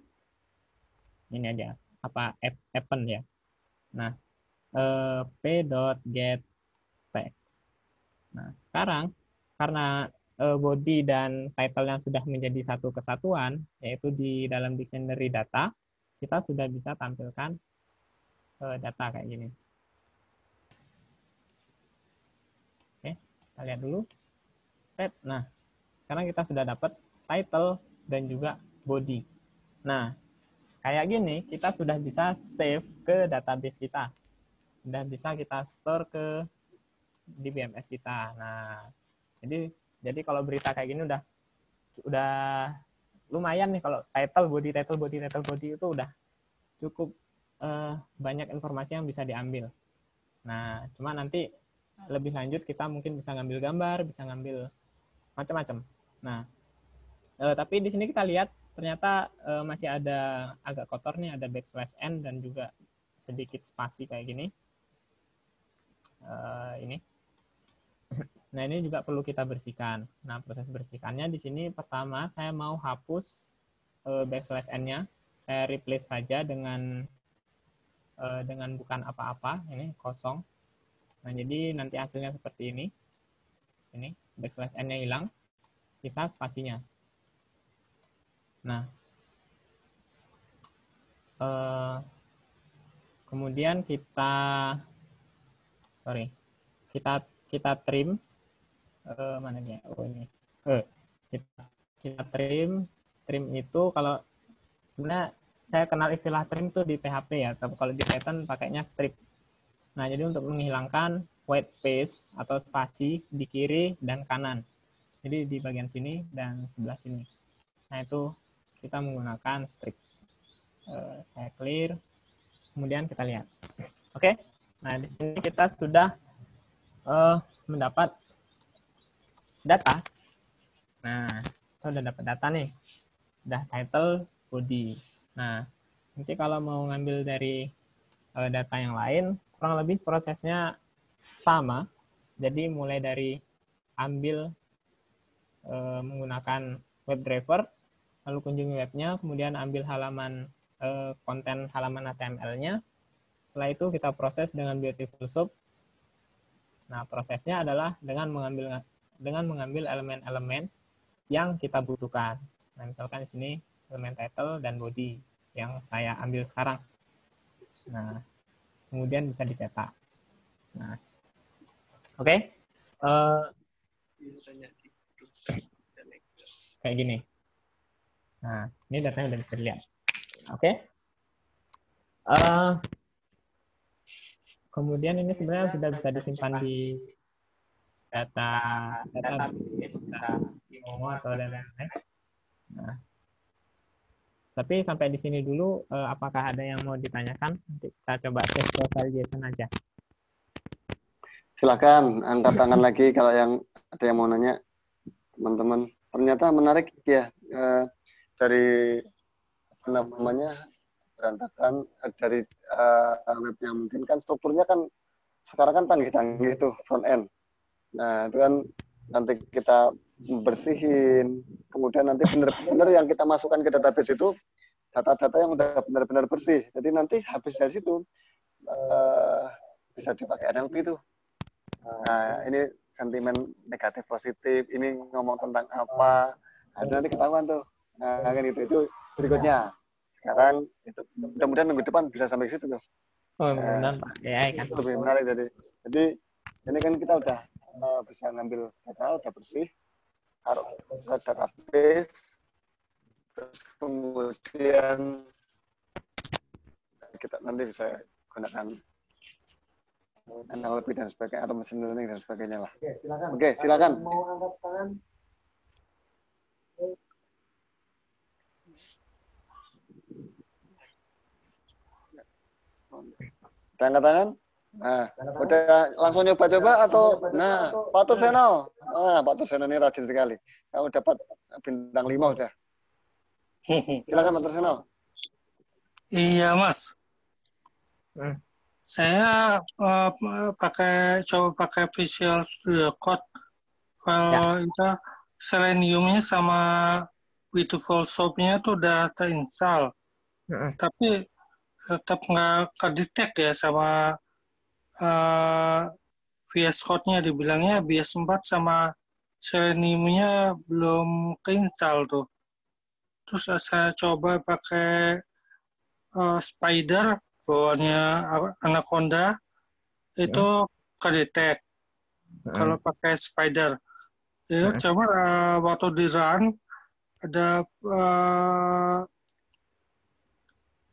ini aja, apa append ya. Nah, p.getText. Nah, sekarang karena body dan title yang sudah menjadi satu kesatuan, yaitu di dalam dictionary data, kita sudah bisa tampilkan data kayak gini. Oke, kita lihat dulu. Nah, sekarang kita sudah dapat title dan juga body. Nah, kayak gini kita sudah bisa save ke database kita. Sudah bisa kita store di BMS kita. Nah, jadi kalau berita kayak gini udah lumayan nih kalau title body itu udah cukup banyak informasi yang bisa diambil. Nah, cuma nanti lebih lanjut kita mungkin bisa ngambil gambar, bisa ngambil macam-macam. Nah, tapi di sini kita lihat ternyata masih ada agak kotor nih, ada backslash n dan juga sedikit spasi kayak gini. Ini. Nah, ini juga perlu kita bersihkan. Nah, proses bersihkannya di sini pertama saya mau hapus backslash n-nya. Saya replace saja dengan bukan apa-apa, ini kosong. Nah, jadi nanti hasilnya seperti ini. Ini backslash n-nya hilang, sisa spasinya. Nah, kemudian kita trim. Mana dia? Oh, ini. Kita trim itu kalau sebenarnya saya kenal istilah trim itu di PHP ya, tapi kalau di Python pakainya strip. Nah, jadi untuk menghilangkan white space atau spasi di kiri dan kanan. Jadi di bagian sini dan sebelah sini. Nah, itu kita menggunakan strip. Saya clear. Kemudian kita lihat. Oke. Nah, di sini kita sudah mendapat data. Nah, kita udah dapat data nih. Udah title, body. Nah, nanti kalau mau ngambil dari data yang lain, kurang lebih prosesnya sama. Jadi mulai dari ambil menggunakan web driver, lalu kunjungi webnya, kemudian ambil halaman konten halaman HTML-nya. Setelah itu kita proses dengan Beautiful Soup. Nah, prosesnya adalah dengan mengambil elemen-elemen yang kita butuhkan. Nah, misalkan di sini elemen title dan body yang saya ambil sekarang. Nah, kemudian bisa dicetak. Nah, oke. Kayak gini. Nah, ini datanya udah bisa dilihat. Oke. Kemudian ini sebenarnya sudah bisa disimpan di database, di Momo atau lain-lain. Nah, tapi sampai di sini dulu, apakah ada yang mau ditanyakan? Nanti kita coba save ke file JSON aja. Silakan angkat tangan lagi kalau yang ada yang mau nanya, teman-teman. Ternyata menarik ya, dari apa namanya berantakan dari web yang mungkin kan strukturnya kan sekarang kan canggih-canggih tuh front end. Nah, itu kan nanti kita bersihin, kemudian nanti benar-benar yang kita masukkan ke database itu data-data yang udah benar-benar bersih. Jadi nanti habis dari situ bisa dipakai NLP tuh. Nah, ini sentimen negatif positif, ini ngomong tentang apa, nah, nanti ketahuan tuh. Nah, kan itu berikutnya. Sekarang itu mudah-mudahan minggu depan bisa sampai ke situ tuh. Oh, mudah-mudahan Pak AI kan. Lebih menarik jadi ini kan kita udah bisa ngambil data, udah bersih, taruh ke database, terus kemudian kita nanti bisa gunakan NLP dan sebagainya atau machine learning dan sebagainya lah. Oke, silakan. Mau angkat tangan? Angkat tangan? Nah, udah langsung nyoba coba atau nah, Pak Turseno. Ah, Pak Turseno ini rajin sekali. Kamu dapat bintang 5 udah. Silakan Pak Turseno. Iya, Mas. Saya coba pakai Visual Studio Code. Kalau itu Selenium-nya sama Beautiful Soup-nya tuh udah terinstall. Tapi tetap nggak kedetek ya sama VS Code-nya. Dibilangnya VS 4 sama Selenium-nya belum keinstall tuh. Terus saya coba pakai Spider bawaannya Anaconda itu kedetek kalau pakai Spider. Ya, coba waktu di run ada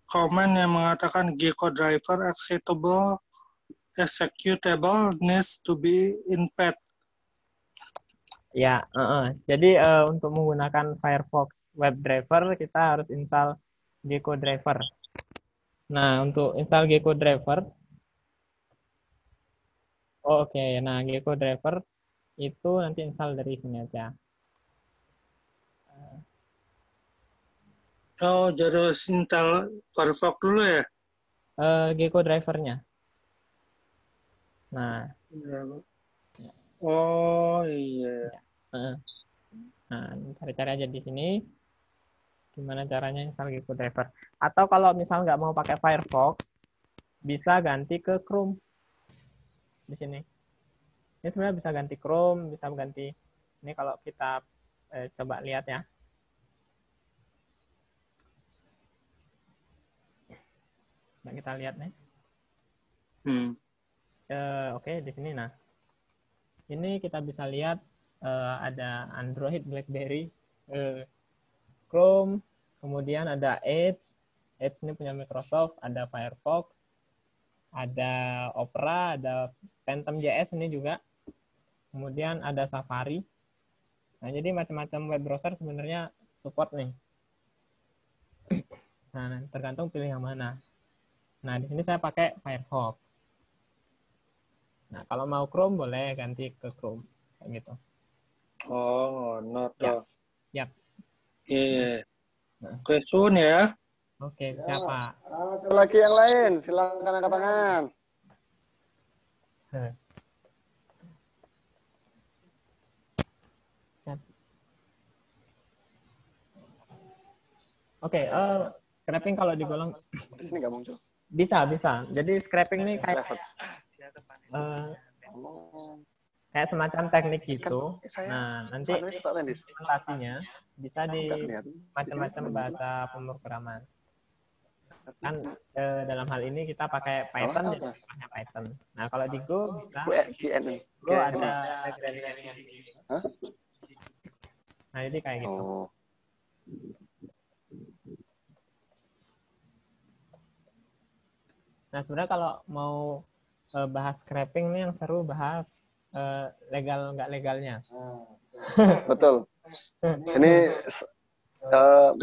komen yang mengatakan Gecko driver executable needs to be in path. Ya, jadi untuk menggunakan Firefox WebDriver kita harus install Gecko driver. Nah, untuk install Gecko driver, nah Gecko driver itu nanti install dari sini aja. Oh, jadi harus install Firefox dulu ya? Gecko drivernya. Nah, Oh iya. eh, nah cari-cari aja di sini gimana caranya install Gecko driver. Atau kalau misal nggak mau pakai Firefox, bisa ganti ke Chrome di sini. Ini sebenarnya bisa ganti Chrome, bisa ganti ini kalau kita coba lihat ya. Nah, kita lihat nih. Oke, di sini. Nah, ini kita bisa lihat ada Android, BlackBerry, Chrome, kemudian ada Edge. Edge ini punya Microsoft, ada Firefox, ada Opera, ada Phantom.js ini juga. Kemudian ada Safari. Nah, jadi macam-macam web browser sebenarnya support nih. Nah, tergantung pilih yang mana. Nah, di sini saya pakai Firefox. Nah, kalau mau Chrome boleh ganti ke Chrome. Kayak gitu. Oh, not. Ya. Yap. Iya. Oke, soon ya. Oke, siapa? Ada lagi yang lain, silakan angkat tangan. Oke, scraping kalau digolong Di sini nggak muncul. bisa. Jadi scraping ini kayak kayak semacam teknik gitu. Nah, nanti implementasinya bisa di macam-macam bahasa pemrograman. Kan dalam hal ini kita pakai Python, jadi pakai Python. Nah, kalau di Go bisa Go ada library-nya. Nah, jadi kayak gitu. Nah, sebenarnya kalau mau bahas scraping nih yang seru bahas legal nggak legalnya. Betul. Ini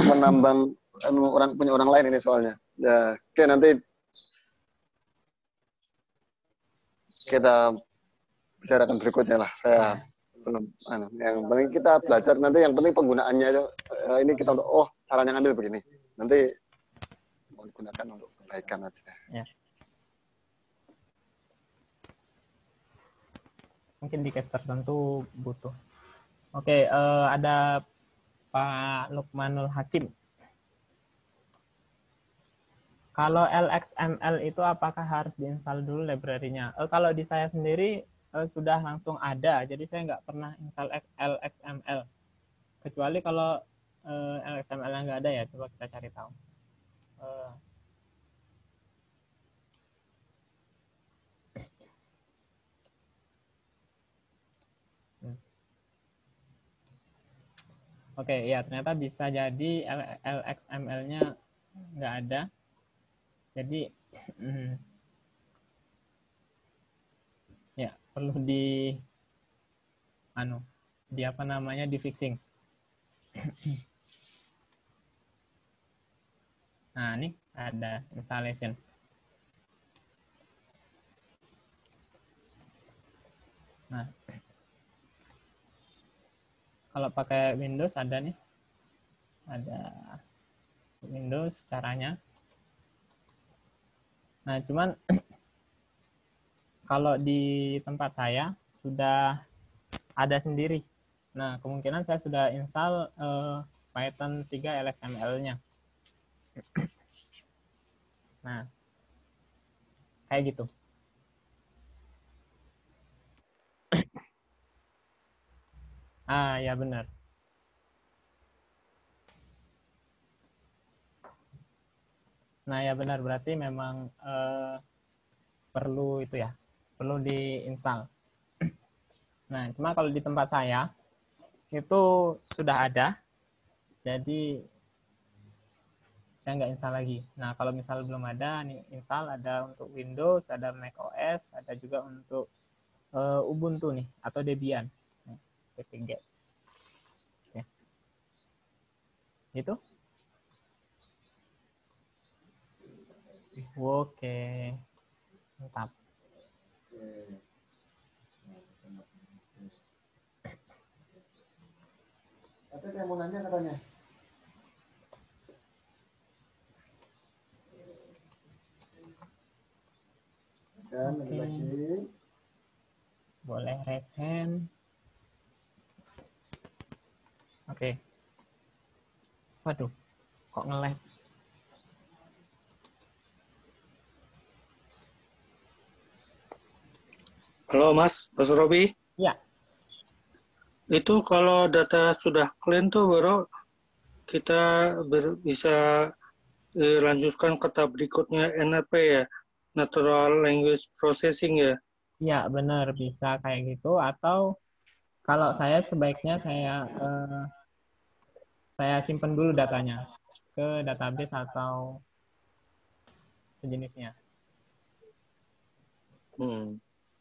menambang punya orang lain ini soalnya. Ya, oke, nanti kita bicarakan berikutnya lah. Saya belum. Yang penting kita belajar nanti. Yang penting penggunaannya itu. Ini kita caranya ngambil begini. Nanti mau digunakan untuk kebaikan aja. Ya. Mungkin di case tertentu butuh. Oke, ada Pak Lukmanul Hakim. Kalau LXML itu apakah harus diinstal dulu library-nya? Kalau di saya sendiri sudah langsung ada, jadi saya nggak pernah install LXML. Kecuali kalau LXML-nya nggak ada ya, coba kita cari tahu. Oke, ya ternyata bisa jadi LXML-nya nggak ada. Jadi ya perlu di di fixing. Nah, ini ada installation. Nah, kalau pakai Windows ada nih. Ada Windows caranya. Nah, cuman kalau di tempat saya sudah ada sendiri. Nah, kemungkinan saya sudah install Python 3 LXML-nya. Nah, kayak gitu. Ya benar. Nah, ya benar, berarti memang perlu itu ya, perlu diinstal. Nah, cuma kalau di tempat saya itu sudah ada, jadi saya nggak install lagi. Nah, kalau misal belum ada, nih install ada untuk Windows, ada Mac OS, ada juga untuk Ubuntu nih atau Debian. P3. Ya. Gitu. Oke. Mantap. Tapi saya mau nanya katanya. Oke. Boleh raise hand. Oke. Waduh, kok nge-lag? Halo Mas Robi. Ya. Itu kalau data sudah clean tuh baru kita bisa lanjutkan ke tahap berikutnya NLP ya, Natural Language Processing ya. Ya, benar, bisa kayak gitu. Atau kalau saya sebaiknya saya simpan dulu datanya ke database atau sejenisnya.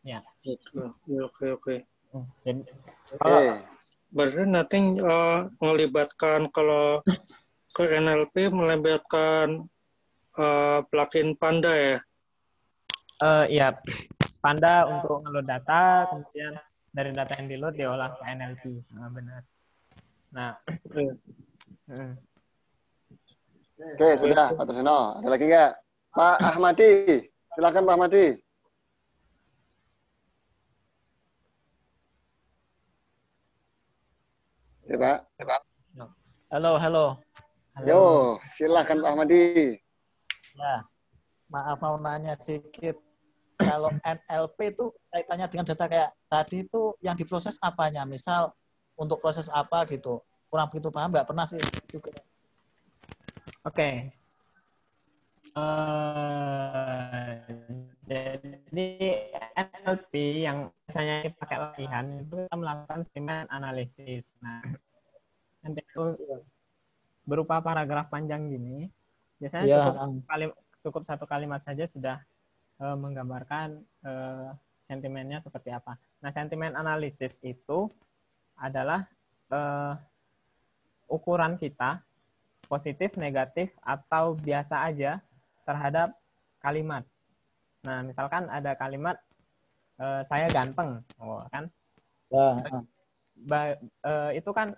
Ya. Oke. Jadi Oke. Berarti nanti melibatkan kalau ke NLP melibatkan plugin Panda ya. ya, Panda untuk ngeload data, kemudian dari data yang di-load diolah ke NLP. Nah, benar. Nah, Oke, sudah Pak Trusno. Ada lagi nggak? Pak Ahmadi, silakan Pak Ahmadi. Ya, Pak. Halo. Yo, silakan Pak Ahmadi. Ya, maaf mau nanya sedikit. Kalau NLP itu kaitannya dengan data kayak tadi itu yang diproses apanya? Misal untuk proses apa gitu? Kurang begitu paham, nggak pernah sih juga. Oke. Jadi NLP yang biasanya dipakai latihan itu kita melakukan sentimen analisis. Nah, nanti itu berupa paragraf panjang gini. Biasanya cukup satu kalimat saja sudah menggambarkan sentimennya seperti apa. Nah, sentimen analisis itu adalah ukuran kita positif, negatif, atau biasa aja terhadap kalimat. Nah, misalkan ada kalimat saya ganteng, kan? Itu kan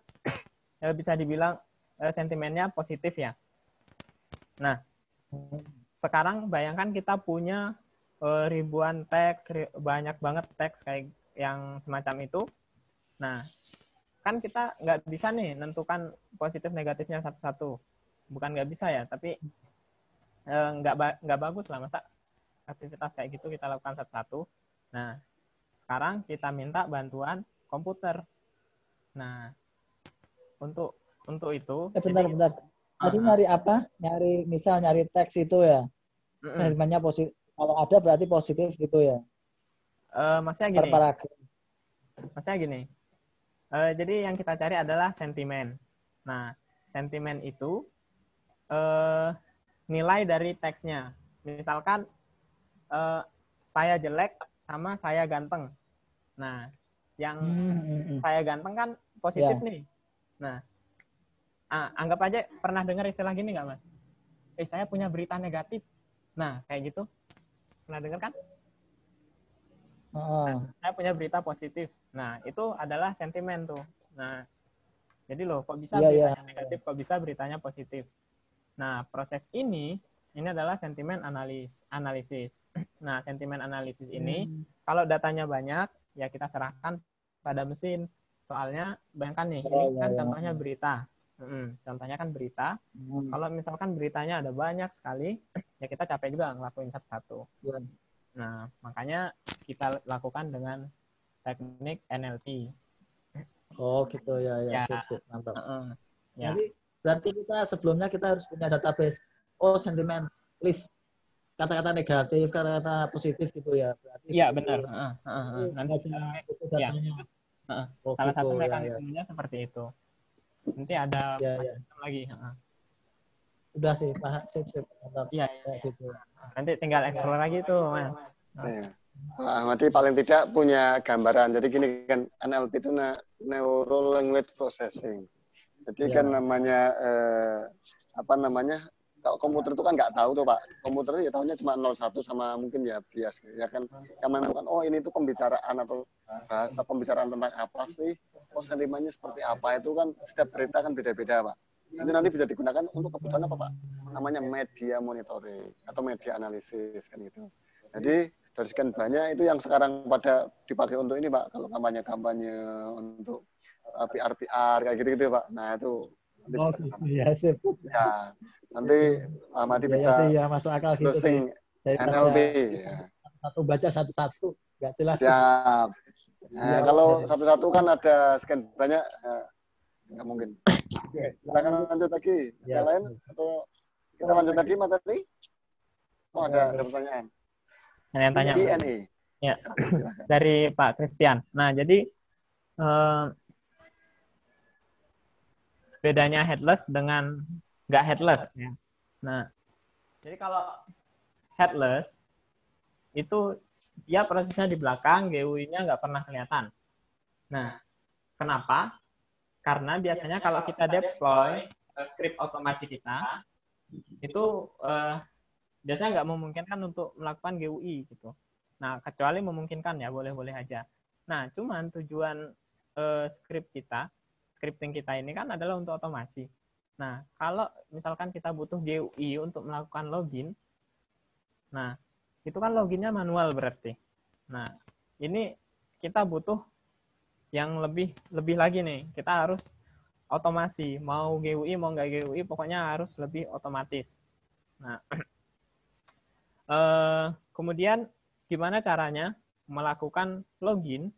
bisa dibilang sentimennya positif ya. Nah, sekarang bayangkan kita punya ribuan teks, banyak banget teks kayak yang semacam itu. Nah, kan kita nggak bisa nih nentukan positif negatifnya satu-satu. Bukan nggak bisa ya, tapi nggak bagus lah masa aktivitas kayak gitu kita lakukan satu-satu. Nah, sekarang kita minta bantuan komputer. Nah, untuk itu. Bentar. Tadi nyari apa? Nyari teks itu ya. Sentimennya positif. Kalau ada berarti positif gitu ya. Maksudnya gini. Jadi yang kita cari adalah sentimen. Nah, sentimen itu nilai dari teksnya. Misalkan saya jelek sama saya ganteng. Nah, yang saya ganteng kan positif nih. Nah, anggap aja pernah dengar istilah gini nggak, Mas? Saya punya berita negatif. Nah, kayak gitu. Pernah dengar kan? Saya punya berita positif. Nah, itu adalah sentimen tuh. Nah, jadi loh, kok bisa beritanya negatif, kok bisa beritanya positif. Nah, proses ini adalah sentimen analisis. Nah, sentimen analisis ini, kalau datanya banyak, ya kita serahkan pada mesin. Soalnya, bayangkan nih, ini kan contohnya berita. Contohnya kan berita. Kalau misalkan beritanya ada banyak sekali, ya kita capek juga ngelakuin satu-satu. Nah, makanya kita lakukan dengan teknik NLP. Oh gitu ya. Sip, mantap. Ya. Jadi berarti kita sebelumnya kita harus punya database. Oh, sentimen list kata-kata negatif, kata-kata positif gitu ya. Berarti iya benar. Nanti itu datanya. Salah satu mekanismenya seperti itu. Nanti ada macam lagi. Udah sih, sip. Mantap. Iya. Gitu. Nanti tinggal explore lagi tuh, Mas. Pak Ahmadi paling tidak punya gambaran. Jadi gini kan, NLP itu Neural Language Processing. Jadi kan namanya kalau komputer itu kan nggak tahu tuh Pak. Komputer ya tahunya cuma 01 sama mungkin ya bias ya kan. Yang menentukan ini tuh pembicaraan atau bahasa pembicaraan tentang apa sih? Sentimennya seperti apa itu kan setiap berita kan beda-beda Pak. Itu nanti bisa digunakan untuk kebutuhan apa Pak? Namanya media monitoring atau media analisis kan gitu. Jadi dari sekian banyak itu yang sekarang pada dipakai untuk ini Pak, kalau kampanye-kampanye untuk PR kayak gitu-gitu Pak. Nah itu nanti bisa ke sana. Ya, sip. Ya, nanti Ahmadi Ya, ya bisa sih, ya masuk akal gitu sih. browsing NLP. Daripada Ya. satu baca satu-satu, nggak jelas. Siap. Iya, Nah, kalau satu-satu kan ada sekian banyak, nggak mungkin. Oke, silakan lanjut lagi. Ya, Yang lain atau kita lanjut lagi materi? Oh, ada pertanyaan. Ada yang tanya. INE. Ya, Oke, silakan. dari Pak Christian. Nah, jadi bedanya headless dengan nggak headless. Ya. Nah, jadi kalau headless itu dia prosesnya di belakang, GUI-nya nggak pernah kelihatan. Nah, kenapa? Karena biasanya kalau kita deploy script otomasi kita, itu biasanya nggak memungkinkan untuk melakukan GUI gitu. Nah, kecuali memungkinkan ya, boleh-boleh aja. Nah, cuman tujuan scripting kita ini kan adalah untuk otomasi. Nah, kalau misalkan kita butuh GUI untuk melakukan login, nah, itu kan loginnya manual berarti. Nah, ini kita butuh yang lebih lagi nih. Kita harus otomasi. Mau GUI, mau nggak GUI, pokoknya harus lebih otomatis. Nah, kemudian gimana caranya melakukan login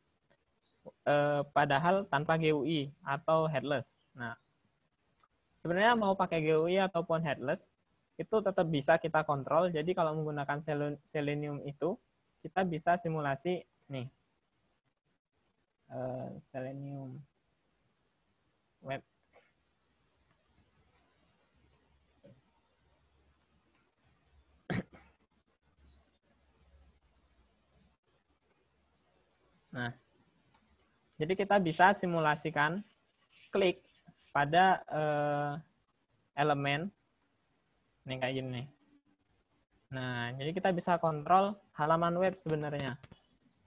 padahal tanpa GUI atau headless. Nah, sebenarnya mau pakai GUI ataupun headless, itu tetap bisa kita kontrol. Jadi kalau menggunakan Selenium itu, kita bisa simulasi nih. Selenium web. Nah, jadi kita bisa simulasikan klik pada elemen ini kayak gini nih. Nah, jadi kita bisa kontrol halaman web sebenarnya.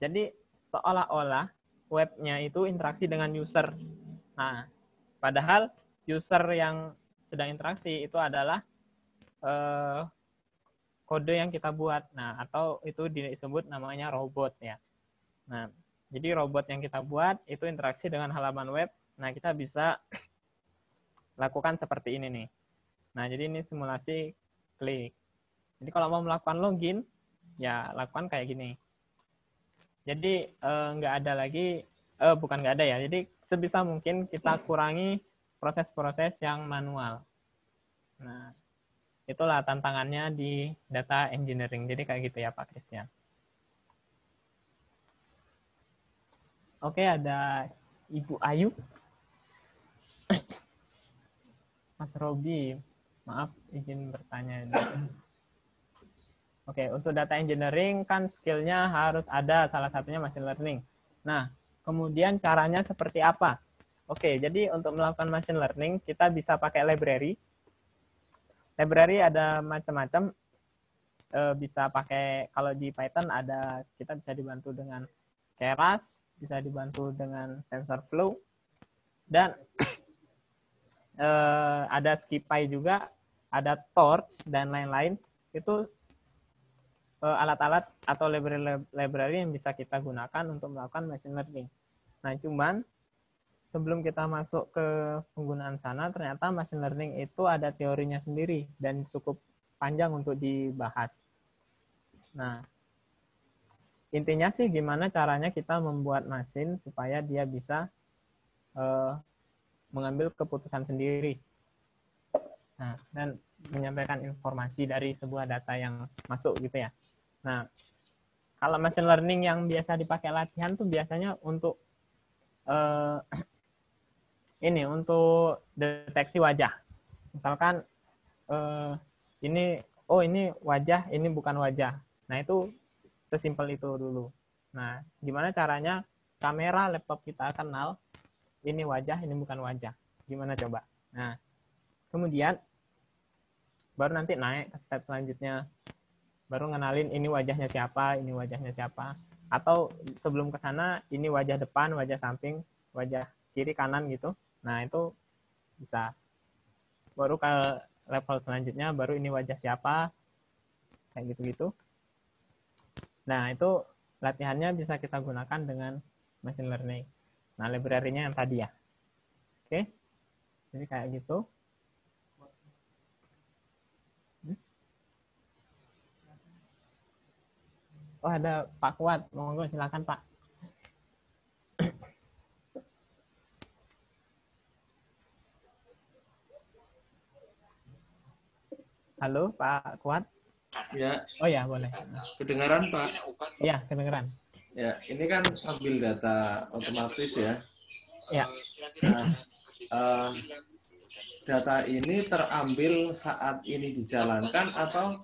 Jadi seolah-olah webnya itu interaksi dengan user. Nah, padahal user yang sedang interaksi itu adalah kode yang kita buat. Nah, atau itu disebut namanya robot ya. Nah, jadi robot yang kita buat itu interaksi dengan halaman web. Nah, kita bisa lakukan seperti ini nih. Nah, jadi ini simulasi klik. Jadi kalau mau melakukan login, ya lakukan kayak gini. Jadi nggak ada lagi, bukan nggak ada ya. Jadi sebisa mungkin kita kurangi proses-proses yang manual. Nah, itulah tantangannya di data engineering. Jadi kayak gitu ya Pak Christian. Oke, ada Ibu Ayu. Mas Robi, maaf izin bertanya. Oke, untuk data engineering kan skillnya harus ada, salah satunya machine learning. Nah, kemudian caranya seperti apa? Oke, jadi untuk melakukan machine learning, kita bisa pakai library. Library ada macam-macam. Bisa pakai, kalau di Python ada, kita bisa dibantu dengan Keras, bisa dibantu dengan TensorFlow, dan ada SciPy juga, ada Torch, dan lain-lain. Itu alat-alat atau library yang bisa kita gunakan untuk melakukan machine learning. Nah, cuman sebelum kita masuk ke penggunaan sana, ternyata machine learning itu ada teorinya sendiri dan cukup panjang untuk dibahas. Nah, intinya sih gimana caranya kita membuat mesin supaya dia bisa mengambil keputusan sendiri. Nah, dan menyampaikan informasi dari sebuah data yang masuk gitu ya. Nah, kalau machine learning yang biasa dipakai latihan tuh biasanya untuk ini untuk deteksi wajah. Misalkan ini wajah, ini bukan wajah. Nah, itu sesimpel itu dulu. Nah, gimana caranya kamera laptop kita kenal ini wajah, ini bukan wajah. Gimana coba? Nah, kemudian baru nanti naik ke step selanjutnya. Baru ngenalin ini wajahnya siapa, ini wajahnya siapa. Atau sebelum ke sana, ini wajah depan, wajah samping, wajah kiri, kanan gitu. Nah, itu bisa. Baru ke level selanjutnya, baru ini wajah siapa, kayak gitu-gitu. Nah, itu latihannya bisa kita gunakan dengan machine learning. Nah, library-nya yang tadi ya. Oke. Jadi kayak gitu. Oh, ada Pak Kuat. Monggo silakan, Pak. Halo, Pak Kuat. Ya, Oh ya, boleh. kedengaran Pak? Ya, kedengeran. Ya, ini kan ambil data otomatis ya. Ya. Nah, data ini terambil saat ini dijalankan atau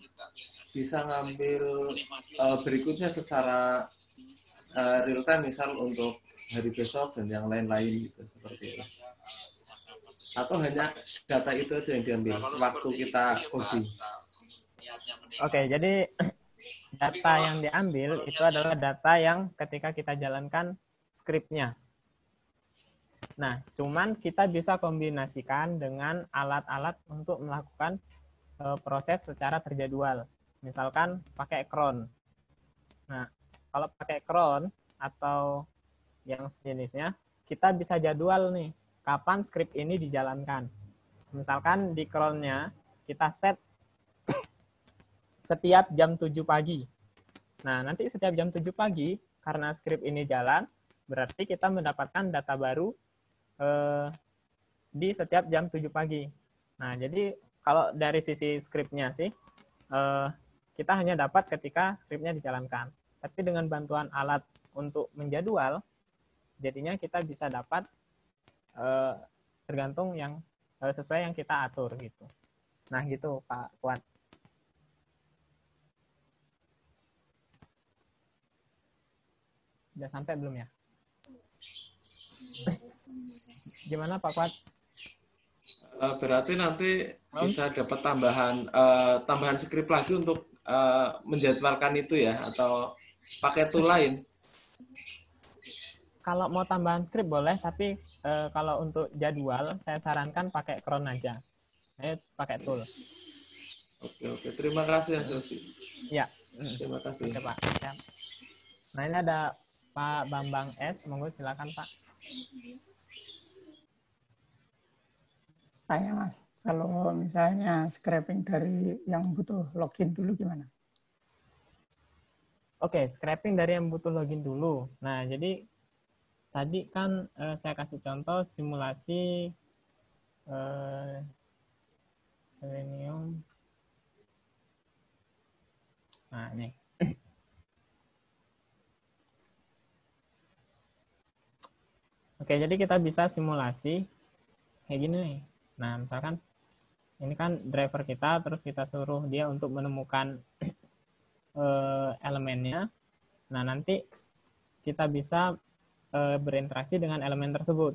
bisa ngambil berikutnya secara real time, misal untuk hari besok dan yang lain-lain gitu, seperti itu. Atau hanya data itu aja yang diambil sewaktu kita coding. Oke, jadi data yang diambil itu adalah data yang ketika kita jalankan skripnya. Nah, cuman kita bisa kombinasikan dengan alat-alat untuk melakukan proses secara terjadwal. Misalkan pakai cron. Nah, kalau pakai cron atau yang sejenisnya, kita bisa jadwal nih kapan skrip ini dijalankan. Misalkan di cronnya kita set setiap jam 7 pagi. Nah, nanti setiap jam 7 pagi, karena skrip ini jalan, berarti kita mendapatkan data baru di setiap jam 7 pagi. Nah, jadi kalau dari sisi skripnya sih, kita hanya dapat ketika skripnya dijalankan. Tapi dengan bantuan alat untuk menjadwal, jadinya kita bisa dapat tergantung yang sesuai yang kita atur gitu. Nah, gitu Pak Kuat. Udah sampai belum ya? Gimana Pak Kuat? Berarti nanti bisa dapat tambahan skrip lagi untuk menjadwalkan itu ya, atau pakai tool lain? Kalau mau tambahan skrip boleh, tapi kalau untuk jadwal saya sarankan pakai cron aja. Pakai tool. Oke. Terima kasih ya, Sofi. Ya. Terima kasih. Oke, Pak. Ya. Nah, ini ada Pak Bambang S. Monggo silakan, Pak. Tanya Mas, kalau misalnya scraping dari yang butuh login dulu gimana? Oke, scraping dari yang butuh login dulu. Nah, jadi tadi kan saya kasih contoh simulasi Selenium. Nah, ini. Oke, jadi kita bisa simulasi kayak gini nih. Nah, misalkan ini kan driver kita, terus kita suruh dia untuk menemukan elemennya. Nah, nanti kita bisa berinteraksi dengan elemen tersebut.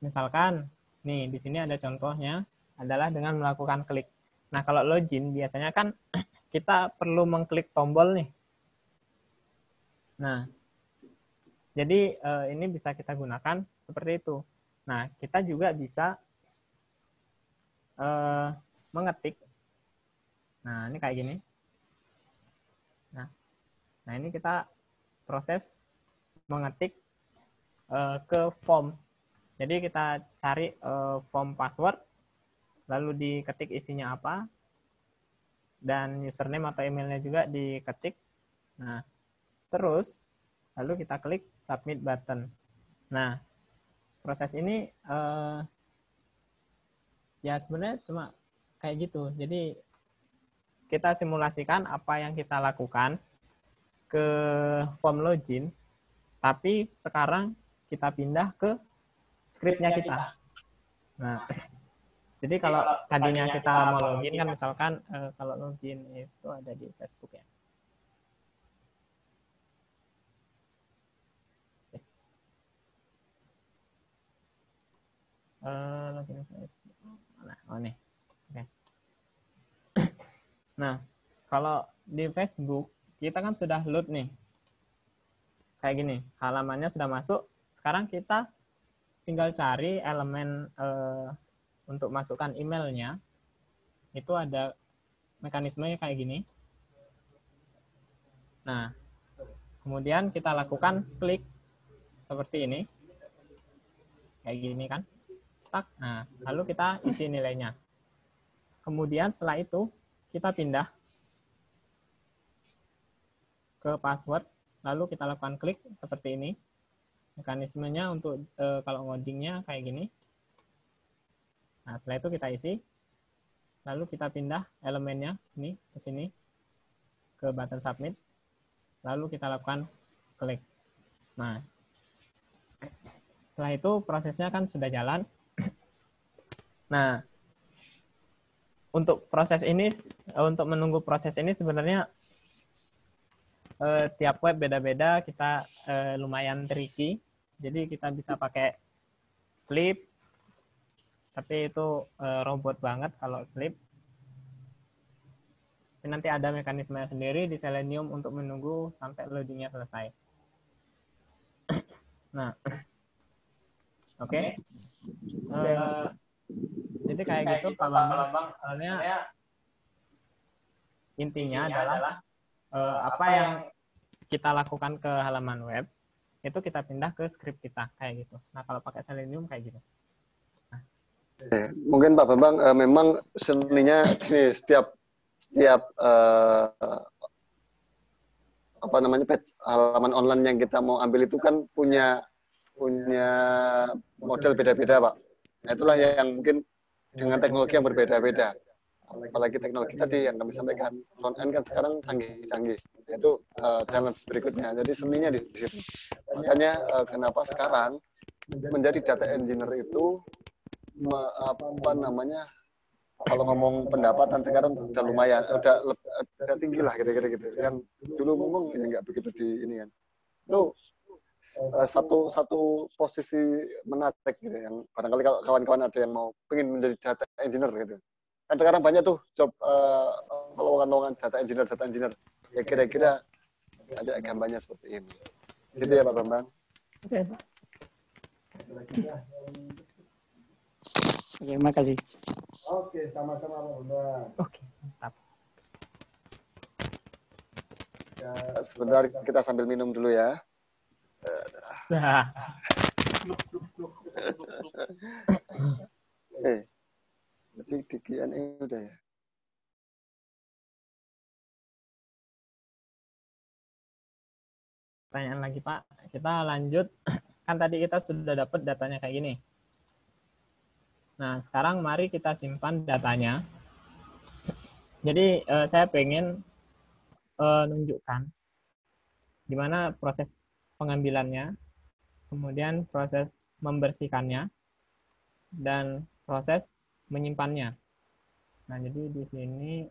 Misalkan, nih di sini ada contohnya adalah dengan melakukan klik. Nah, kalau login biasanya kan kita perlu mengklik tombol nih. Nah, jadi ini bisa kita gunakan seperti itu. Nah, kita juga bisa mengetik. Nah, ini kayak gini. Nah, ini kita proses mengetik ke form. Jadi kita cari form password, lalu diketik isinya apa, dan username atau emailnya juga diketik. Nah, terus lalu kita klik submit button. Nah, proses ini ya sebenarnya cuma kayak gitu. Jadi kita simulasikan apa yang kita lakukan ke form login, tapi sekarang kita pindah ke scriptnya kita. Nah, jadi kalau tadinya kita mau login kan misalkan kalau login itu ada di Facebook ya. Login Facebook. Nah, oh nih. Oke. Nah, kalau di Facebook kita kan sudah load nih. Kayak gini, halamannya sudah masuk. Sekarang kita tinggal cari elemen untuk masukkan emailnya. Itu ada mekanismenya kayak gini. Nah, Kemudian kita lakukan klik seperti ini. Kayak gini kan. Stuck. Nah, lalu kita isi nilainya. Kemudian setelah itu kita pindah ke password, lalu kita lakukan klik seperti ini. Mekanismenya untuk kalau ngodingnya kayak gini. Nah, setelah itu kita isi. Lalu kita pindah elemennya ini ke sini ke button submit. Lalu kita lakukan klik. Nah, setelah itu prosesnya kan sudah jalan. Nah, untuk proses ini, untuk menunggu proses ini sebenarnya tiap web beda-beda, kita lumayan tricky. Jadi kita bisa pakai sleep, tapi itu robot banget kalau sleep. Nanti ada mekanismenya sendiri di Selenium untuk menunggu sampai loadingnya selesai. Nah, oke. Jadi kayak gitu Pak Bambang. Soalnya intinya adalah apa yang kita lakukan ke halaman web, itu kita pindah ke script kita, kayak gitu. Nah, kalau pakai Selenium kayak gitu. Nah. Mungkin Pak Bambang, memang seninya setiap apa namanya halaman online yang kita mau ambil itu kan punya model beda-beda, Pak. Nah, itulah yang mungkin dengan teknologi yang berbeda-beda. Apalagi teknologi tadi yang kami sampaikan, front end kan sekarang canggih-canggih. Itu challenge berikutnya. Jadi seninya di situ. Makanya kenapa sekarang menjadi data engineer itu apa namanya, kalau ngomong pendapatan sekarang udah lumayan, udah tinggi lah kira-kira gitu. Yang dulu ngomong ya nggak begitu di ini kan. Itu satu posisi menarik gitu, yang barangkali kalau kawan-kawan ada yang mau pengen menjadi data engineer gitu. Kan sekarang banyak tuh job lowongan data engineer. Ya kira-kira ada gambarnya seperti ini. Gitu ya Pak Bambang. Oke, Pak. Oke, makasih. Oke, sama-sama Pak Bambang. Oke, mantap. Ya, sebentar kita sambil minum dulu ya. Berarti dikian udah ya. Pertanyaan lagi Pak, kita lanjut. Kan tadi kita sudah dapat datanya kayak gini. Nah, sekarang mari kita simpan datanya. Jadi saya pengen nunjukkan gimana proses pengambilannya, kemudian proses membersihkannya, dan proses menyimpannya. Nah, jadi di sini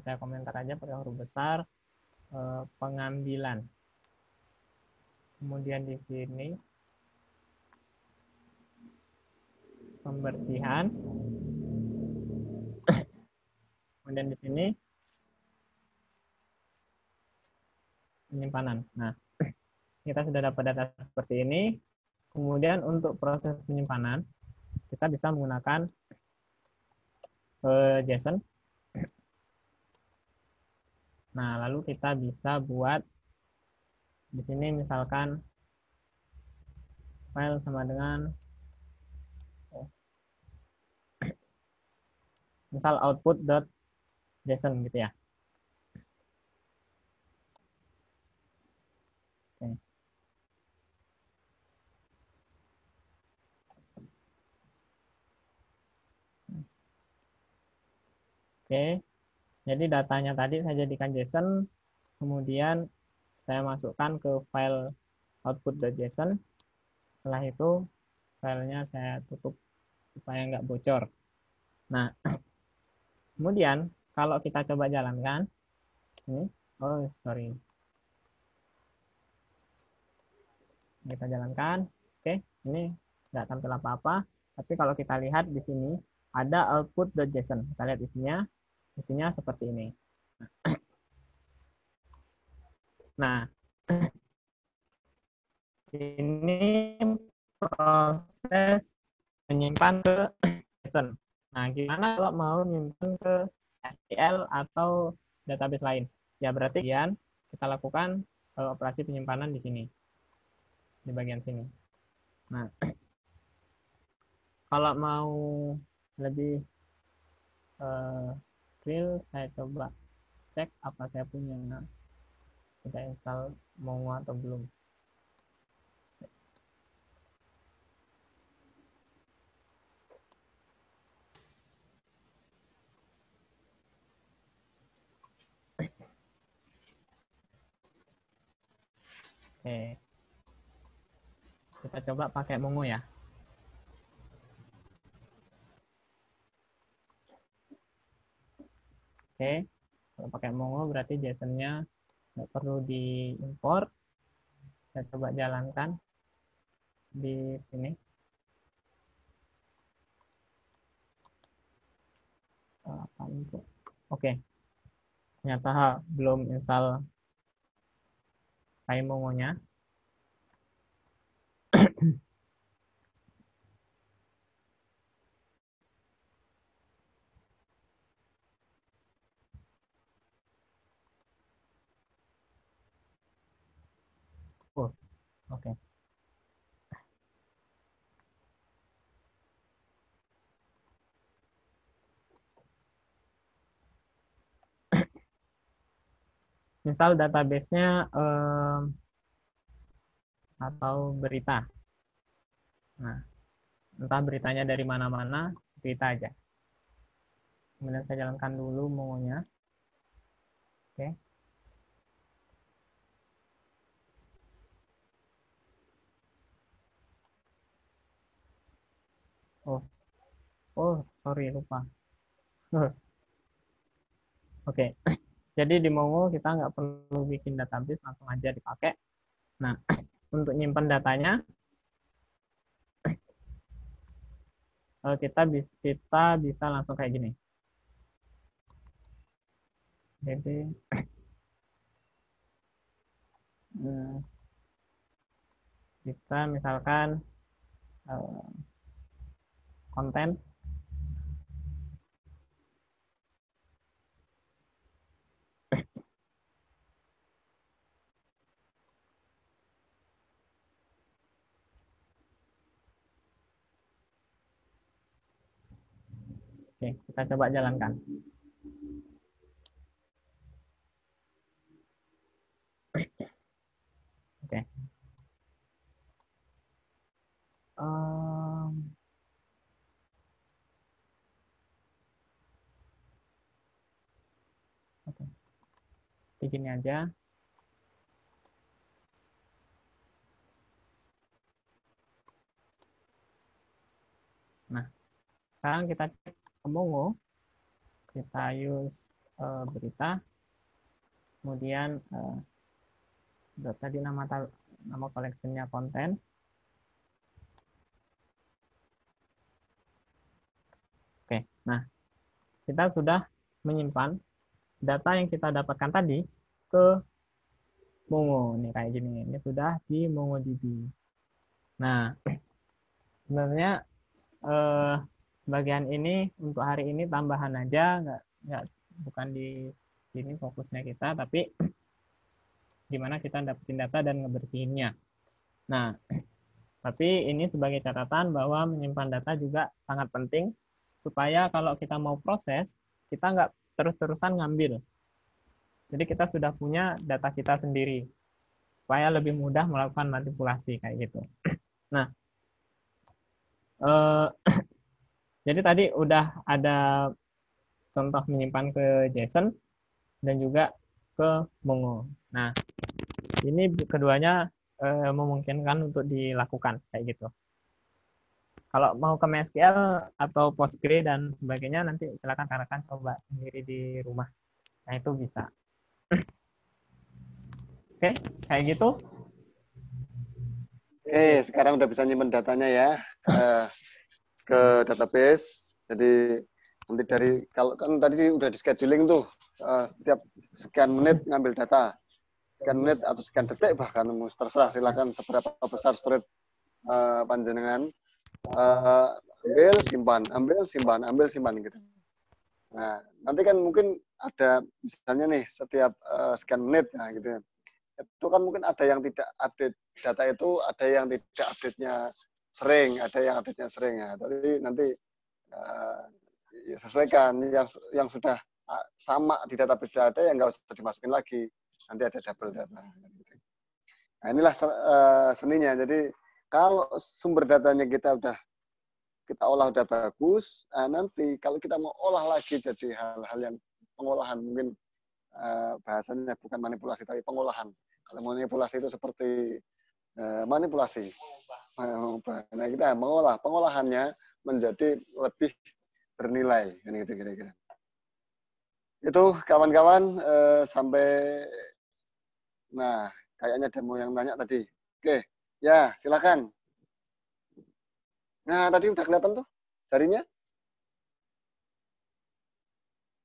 saya komentar aja pakai huruf besar pengambilan. Kemudian di sini pembersihan. Kemudian di sini penyimpanan. Nah, kita sudah dapat data seperti ini. Kemudian untuk proses penyimpanan, kita bisa menggunakan JSON. Nah, lalu kita bisa buat di sini misalkan file sama dengan misal output.json gitu ya. Oke, jadi datanya tadi saya jadikan JSON, kemudian saya masukkan ke file output.json. Setelah itu filenya saya tutup supaya nggak bocor. Nah, kemudian kalau kita coba jalankan, ini, kita jalankan, oke, ini nggak tampil apa-apa. Tapi kalau kita lihat di sini ada output.json. Kita lihat isinya seperti ini. Nah, ini proses menyimpan ke JSON. Nah, gimana kalau mau menyimpan ke SQL atau database lain? Ya berarti kita lakukan operasi penyimpanan di sini, di bagian sini. Nah, kalau mau lebih real, saya coba cek apa saya punya sudah install Mongo atau belum. Oke, kita coba pakai Mongo ya. Oke, kalau pakai Mongo berarti JSON-nya nggak perlu diimport. Saya coba jalankan di sini. Apa itu? Oke, ternyata belum install file Mongo-nya. Oh, oke. Misal database-nya atau berita. Nah, entah beritanya dari mana-mana, berita aja. Kemudian saya jalankan dulu Mongo-nya. Oke. Oh, sorry, lupa. Oke, jadi di Mongo kita nggak perlu bikin database, langsung aja dipakai. Nah, untuk nyimpan datanya, kita bisa langsung kayak gini. Jadi kita misalkan konten. Oke, kita coba jalankan. Oke. Oke. Begini aja. Nah, sekarang kita cek ke Mongo. Kita use berita. Kemudian tadi nama collection-nya konten. Oke, nah kita sudah menyimpan data yang kita dapatkan tadi ke Mongo. Ini kayak gini. Ini sudah di MongoDB. Nah, sebenarnya bagian ini untuk hari ini tambahan aja, bukan di sini fokusnya kita, tapi gimana kita dapetin data dan ngebersihinnya. Nah, tapi ini sebagai catatan bahwa menyimpan data juga sangat penting supaya kalau kita mau proses, kita nggak terus-terusan ngambil. Jadi kita sudah punya data kita sendiri supaya lebih mudah melakukan manipulasi kayak gitu. Nah, jadi tadi udah ada contoh menyimpan ke JSON dan juga ke Mongo. Nah, ini keduanya memungkinkan untuk dilakukan kayak gitu. Kalau mau ke MySQL atau Postgre dan sebagainya, nanti silakan rekan coba sendiri di rumah. Nah, itu bisa. Oke, kayak gitu. Oke, sekarang udah bisa nyimpen datanya ya ke database. Jadi nanti kalau kan tadi udah di scheduling tuh, setiap sekian menit ngambil data, sekian menit atau sekian detik bahkan terserah, silakan seberapa besar storage panjenengan, ambil simpan gitu. Nah, nanti kan mungkin ada misalnya nih setiap sekian menit, nah gitu. itu kan mungkin ada yang tidak update data itu, ada yang tidak update-nya sering, ada yang update-nya sering ya. Tapi nanti ya sesuaikan yang sudah sama di database sudah ada, yang nggak usah dimasukin lagi, nanti ada double data. Nah, inilah seninya. Jadi kalau sumber datanya kita olah udah bagus, nanti kalau kita mau olah lagi jadi hal-hal yang pengolahan, mungkin bahasanya bukan manipulasi tapi pengolahan. Kalau manipulasi itu seperti manipulasi. Nah, kita mengolah, pengolahannya menjadi lebih bernilai, kan gitu kira-kira. Itu kawan-kawan sampai, nah kayaknya demo yang nanya tadi. Oke, ya silakan. Nah tadi udah kelihatan tuh jarinya.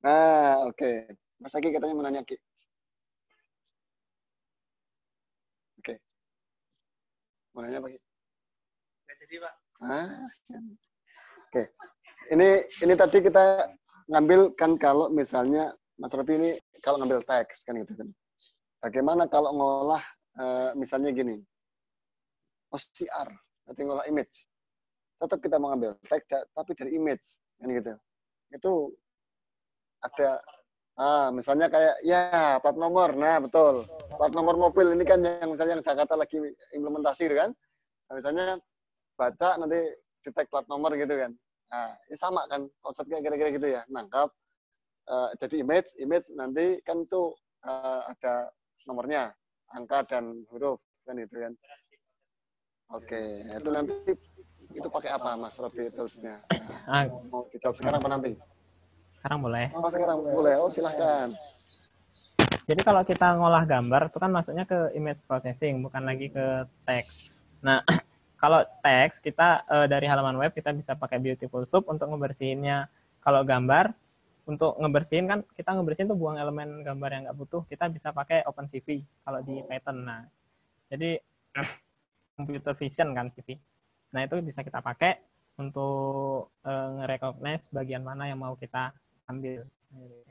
Nah oke, Mas Aki katanya mau nanya Ki. Oke, mau nanya apa Ki? Nggak jadi Pak. Oke, ini tadi kita ngambil kan kalau misalnya Mas Robi ini kalau ngambil teks kan gitu kan. Bagaimana kalau ngolah misalnya gini, OCR, nanti ngolah image. Tetap kita mengambil teks tapi dari image kan gitu. Itu ada misalnya kayak ya plat nomor. Nah, betul. Plat nomor mobil ini kan yang misalnya yang Jakarta lagi implementasi kan. Nah, misalnya baca nanti di tag plat nomor gitu kan. Nah, ini sama kan konsepnya kira-kira gitu ya. Nangkap jadi image nanti kan itu ada nomornya, angka dan huruf kan itu kan. Oke, itu nanti itu pakai apa Mas Robi toolsnya? Mau dijawab sekarang apa nanti? Sekarang boleh. Oh, sekarang boleh. Oh, silahkan. Jadi kalau kita ngolah gambar itu kan masuknya ke image processing, bukan lagi ke teks. Nah, kalau teks kita dari halaman web kita bisa pakai Beautiful Soup untuk ngebersihinnya. Kalau gambar untuk ngebersihin kan kita ngebersihin tuh buang elemen gambar yang nggak butuh, kita bisa pakai OpenCV kalau di Python. Nah, jadi computer vision kan CV. Nah, itu bisa kita pakai untuk nge-recognize bagian mana yang mau kita ambil.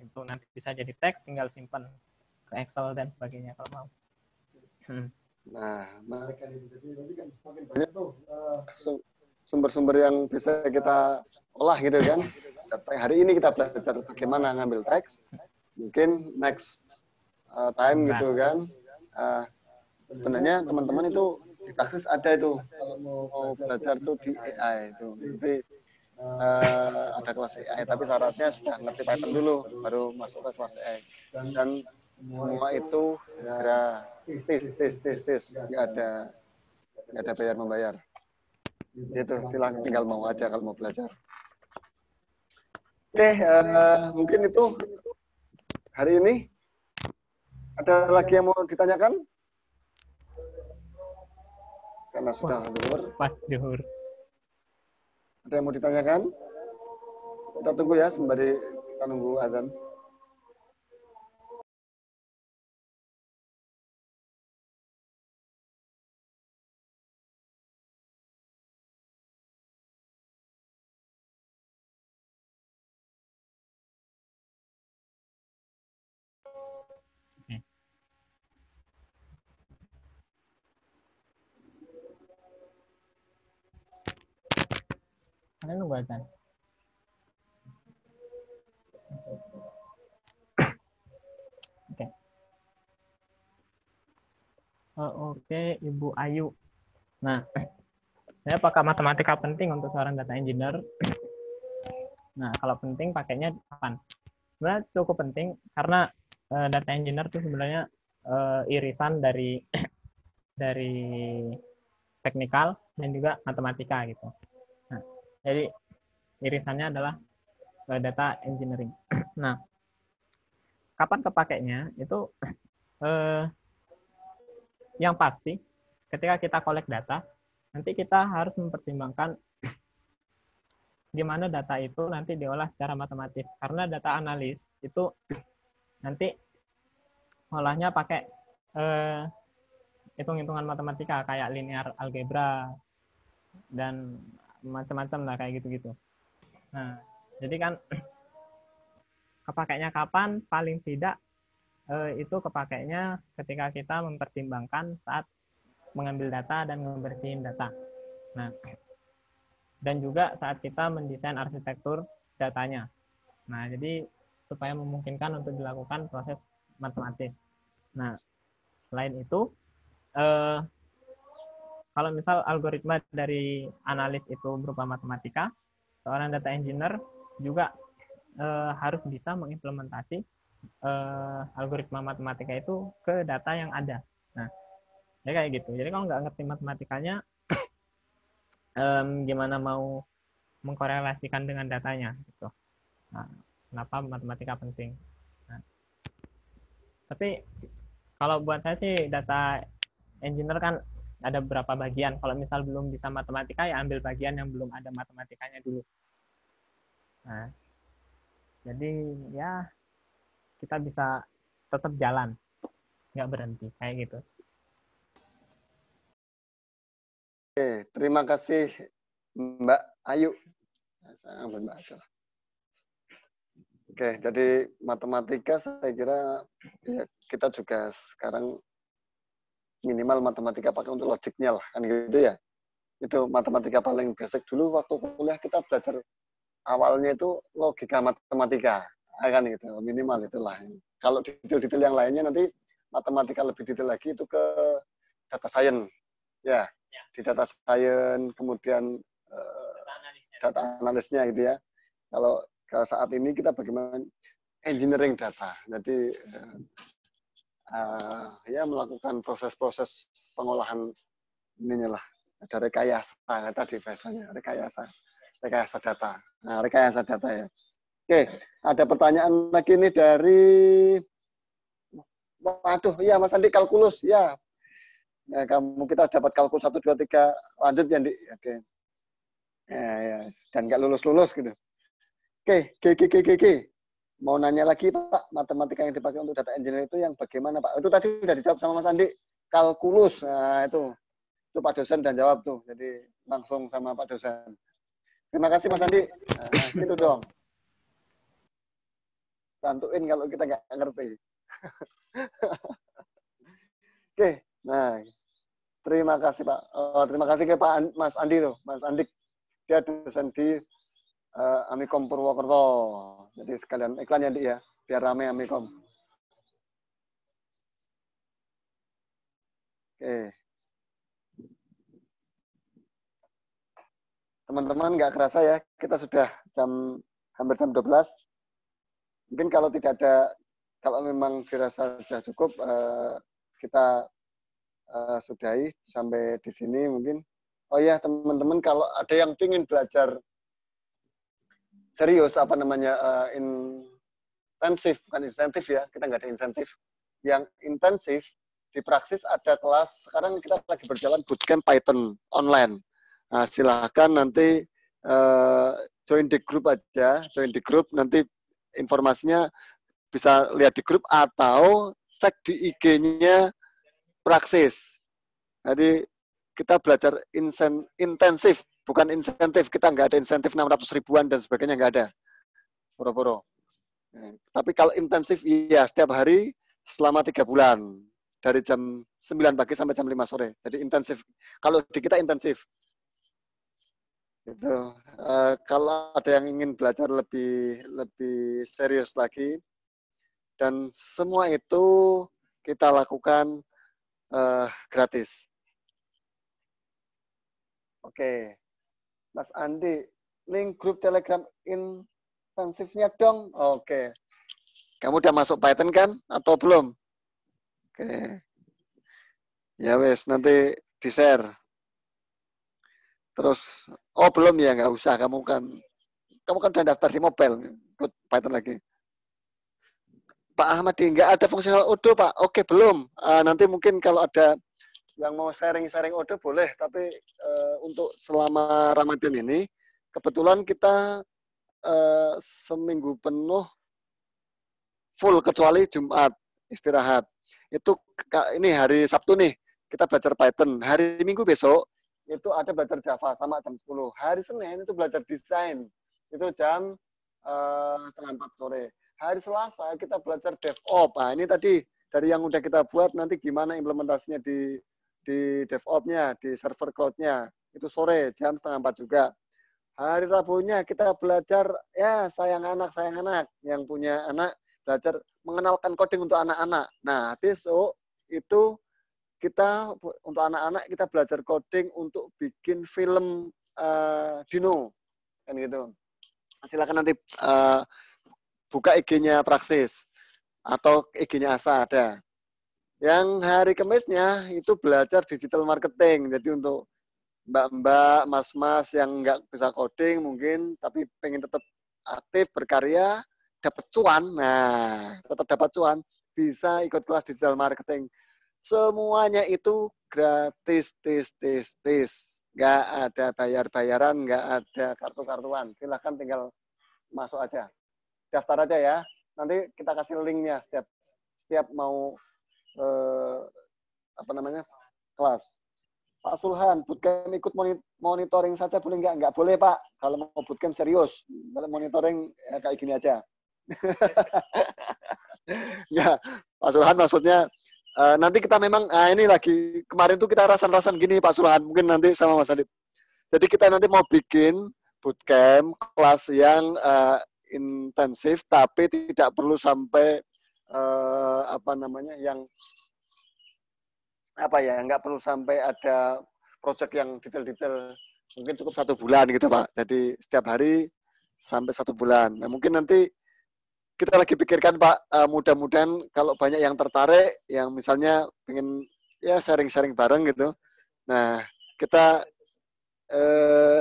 Itu nanti bisa jadi teks, tinggal simpan ke Excel dan sebagainya kalau mau. Nah, banyak tuh sumber-sumber yang bisa kita olah gitu kan. Hari ini kita belajar bagaimana ngambil teks. Mungkin next time gitu kan. Sebenarnya teman-teman itu di Praxis ada itu kalau mau belajar tuh di AI itu. Jadi ada kelas AI, tapi syaratnya sudah ngerti Python dulu baru masuk ke kelas AI. Dan semua itu ada tes, nggak ada bayar membayar. Itu silakan tinggal mau aja kalau mau belajar. Oke, mungkin itu hari ini. Ada lagi yang mau ditanyakan? Karena sudah zuhur. Pas zuhur. Ada yang mau ditanyakan? Kita tunggu ya sembari kita nunggu azan. Kalian nunggu azan. Oke. Oke, Ibu Ayu. Nah, saya apakah matematika penting untuk seorang data engineer? Nah, kalau penting pakainya kapan? Sebenarnya cukup penting karena data engineer itu sebenarnya irisan dari teknikal dan juga matematika gitu. Nah, jadi irisannya adalah data engineering. Nah, kapan kepakainya itu yang pasti ketika kita collect data, nanti kita harus mempertimbangkan gimana data itu nanti diolah secara matematis. Karena data analis itu nanti olahnya pakai hitung-hitungan matematika kayak linear algebra dan macam-macam lah kayak gitu-gitu. Nah, jadi kan kepakainya kapan? Paling tidak itu kepakainya ketika kita mempertimbangkan saat mengambil data dan membersihin data. Nah, dan juga saat kita mendesain arsitektur datanya. Nah, jadi supaya memungkinkan untuk dilakukan proses matematis. Nah, selain itu, kalau misal algoritma dari analis itu berupa matematika, seorang data engineer juga harus bisa mengimplementasi algoritma matematika itu ke data yang ada. Nah, ya kayak gitu. Jadi kalau nggak ngerti matematikanya, gimana mau mengkorelasikan dengan datanya gitu. Nah, kenapa matematika penting? Nah, tapi kalau buat saya sih data engineer kan ada beberapa bagian. Kalau misal belum bisa matematika ya ambil bagian yang belum ada matematikanya dulu. Nah, jadi ya kita bisa tetap jalan, nggak berhenti kayak gitu. Oke, terima kasih Mbak Ayu. Mbak Ayu. Oke, jadi matematika saya kira ya, kita juga sekarang minimal matematika pakai untuk logiknya lah, kan gitu ya. Itu matematika paling basic dulu waktu kuliah kita belajar awalnya itu logika matematika, kan gitu, minimal itulah. Kalau detail-detail yang lainnya nanti matematika lebih detail lagi itu ke data science, ya, di data science, kemudian data analisnya gitu ya. Kalau saat ini kita bagaimana engineering data, jadi ya melakukan proses-proses pengolahan ininya lah, ada rekayasa tadi bahasanya, rekayasa data. Nah, rekayasa data ya. Oke, ada pertanyaan lagi nih dari, waduh, ya Mas Andi, kalkulus, ya. Nah, kita dapat kalkulus 1, 2, 3, lanjut ya, Andi. Oke. Ya, dan nggak lulus-lulus gitu. Oke, G. Mau nanya lagi Pak, matematika yang dipakai untuk data engineering itu yang bagaimana Pak? Itu tadi sudah dijawab sama Mas Andi, kalkulus. Nah, itu Pak dosen dan jawab tuh. Jadi langsung sama Pak dosen. Terima kasih Mas Andi. Nah, gitu dong. Bantuin kalau kita nggak ngerti. Oke, nah terima kasih Pak. Terima kasih ke Pak Mas Andi tuh, Mas Andik. Dia dosen di Amikom Purwokerto. Jadi sekalian iklan ya, Dik ya, biar rame Amikom. Oke. Teman-teman nggak kerasa ya, kita sudah hampir jam 12. Mungkin kalau tidak ada, kalau memang dirasa sudah cukup, kita sudahi sampai di sini mungkin. Oh ya teman-teman, kalau ada yang ingin belajar serius, apa namanya, intensif, bukan insentif ya, kita nggak ada insentif. Yang intensif, di Praksis ada kelas, sekarang kita lagi berjalan bootcamp Python online. Nah, silahkan nanti join di grup aja, nanti informasinya bisa lihat di grup atau cek di IG-nya Praksis. Jadi kita belajar intensif, bukan insentif. Kita nggak ada insentif 600 ribuan dan sebagainya, nggak ada. Poro-poro. Tapi kalau intensif, iya setiap hari selama 3 bulan. Dari jam 9 pagi sampai jam 5 sore. Jadi intensif. Kalau di kita intensif. Gitu. Kalau ada yang ingin belajar lebih serius lagi, dan semua itu kita lakukan gratis. Oke, Mas Andi, link grup Telegram intensifnya dong. Oke, kamu udah masuk Python kan atau belum? Oke, ya wes nanti di share. Terus, oh belum ya, nggak usah, kamu kan udah daftar di mobile, ikut Python lagi. Pak Ahmadi, nggak ada fungsional Odoo Pak. Oke, belum. Nanti mungkin kalau ada yang mau sharing Odoo boleh, tapi untuk selama Ramadan ini, kebetulan kita seminggu penuh full, kecuali Jumat istirahat. Itu ini hari Sabtu nih, kita belajar Python. Hari Minggu besok, itu ada belajar Java sama jam 10. Hari Senin itu belajar desain, itu jam setengah 4 sore. hari Selasa kita belajar DevOps. Nah, ini tadi dari yang udah kita buat, nanti gimana implementasinya di DevOps-nya, di server cloud-nya. Itu sore, jam 3:30 juga. Hari Rabunya kita belajar, ya sayang anak yang punya anak, belajar mengenalkan coding untuk anak-anak. Nah, besok itu kita untuk anak-anak kita belajar coding untuk bikin film Dino, kan gitu. Silakan nanti buka IG-nya Praksis atau IG-nya Asa ada. Yang hari Kamisnya itu belajar digital marketing. Jadi untuk mbak-mbak, mas-mas yang nggak bisa coding mungkin, tapi pengen tetap aktif, berkarya, dapat cuan. Nah, tetap dapat cuan, bisa ikut kelas digital marketing. Semuanya itu gratis, nggak ada bayar-bayaran, nggak ada kartu-kartuan. Silahkan tinggal masuk aja. Daftar aja ya. Nanti kita kasih linknya setiap mau kelas. Pak Sulhan, bootcamp ikut monitoring saja boleh nggak? Nggak boleh, Pak. Kalau mau bootcamp serius, kalau monitoring ya kayak gini aja. Nggak, Pak Sulhan maksudnya nanti kita memang, ini lagi, kemarin tuh kita rasan-rasan gini Pak Sulhan, mungkin nanti sama Mas Adit. Jadi kita nanti mau bikin bootcamp, kelas yang intensif, tapi tidak perlu sampai nggak perlu sampai ada project yang detail-detail, mungkin cukup 1 bulan gitu Pak. Jadi setiap hari sampai 1 bulan. Nah mungkin nanti kita lagi pikirkan Pak, mudah-mudahan kalau banyak yang tertarik, yang misalnya pengen ya sharing-sharing bareng gitu. Nah kita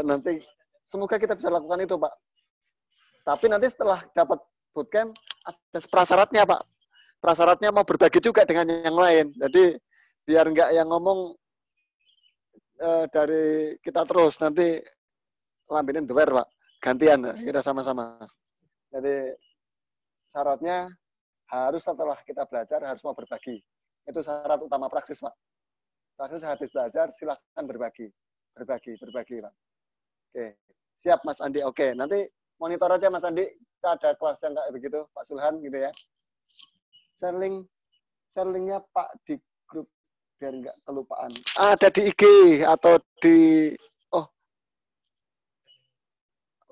nanti semoga kita bisa lakukan itu Pak. Tapi nanti setelah dapat bootcamp ada prasyaratnya Pak. Prasyaratnya mau berbagi juga dengan yang lain. Jadi biar nggak yang ngomong dari kita terus, nanti lambinin duwer Pak. Gantian kita sama-sama. Jadi syaratnya harus setelah kita belajar harus mau berbagi. Itu syarat utama Praksis Pak. Praksis habis belajar silahkan berbagi Pak. Oke, siap Mas Andi. Oke, nanti monitor aja Mas Andi. Kita ada kelas yang kayak begitu Pak Sulhan gitu ya. Share-linknya Pak di grup biar nggak kelupaan. Ada di IG atau di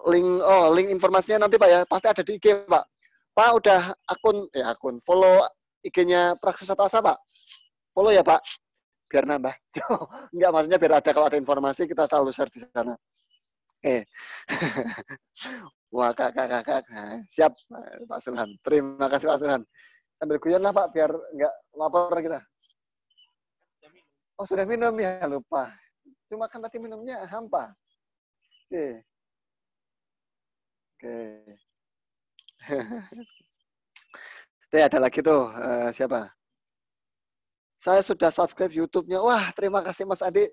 link informasinya nanti Pak ya. Pasti ada di IG Pak. Pak udah akun follow IG-nya Praksis atau Asa Pak? Follow ya Pak. Biar nambah. Enggak, maksudnya biar ada, kalau ada informasi kita selalu share di sana. Wah, kakak. Nah, siap Pak Sulhan. Terima kasih Pak Sulhan. Sambil guyon lah Pak, biar nggak lapar kita. Oh, sudah minum ya, lupa. Cuma kan tadi minumnya hampa. Oke. Ada lagi tuh, siapa? Saya sudah subscribe YouTube-nya. Wah, terima kasih Mas Adi.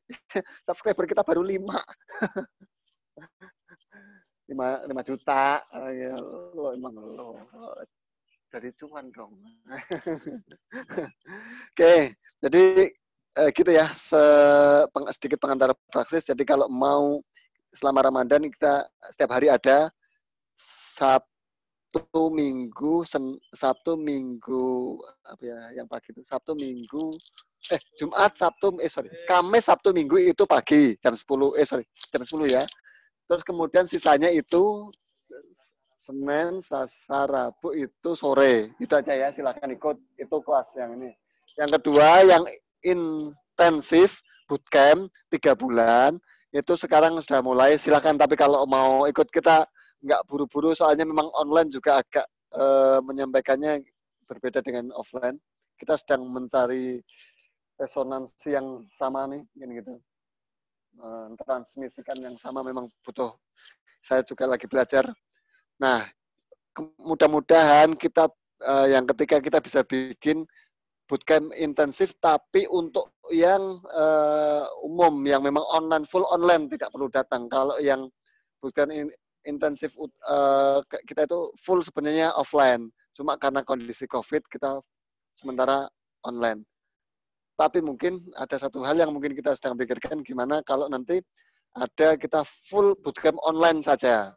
Subscriber kita baru 5. 5 juta. Lo emang lo. Dari cuan dong. Oke, jadi gitu ya, sedikit pengantar Praksis. Jadi kalau mau selama Ramadan kita setiap hari ada Sabtu Minggu apa ya yang pagi itu Jumat Kamis Sabtu Minggu itu pagi jam 10 jam 10 ya. Terus kemudian sisanya itu Senin, Selasa, Rabu itu sore. Itu aja ya, silakan ikut. Itu kelas yang ini. Yang kedua, yang intensif bootcamp 3 bulan, itu sekarang sudah mulai. Silakan, tapi kalau mau ikut kita nggak buru-buru, soalnya memang online juga agak menyampaikannya berbeda dengan offline. Kita sedang mencari resonansi yang sama nih, gitu. Transmisikan yang sama memang butuh. Saya juga lagi belajar. Nah, mudah-mudahan kita yang ketiga kita bisa bikin bootcamp intensif, tapi untuk yang umum, yang memang full online, tidak perlu datang. Kalau yang bootcamp intensif kita itu full sebenarnya offline. Cuma karena kondisi COVID kita sementara online. Tapi mungkin ada satu hal yang mungkin kita sedang pikirkan, gimana kalau nanti ada kita full bootcamp online saja.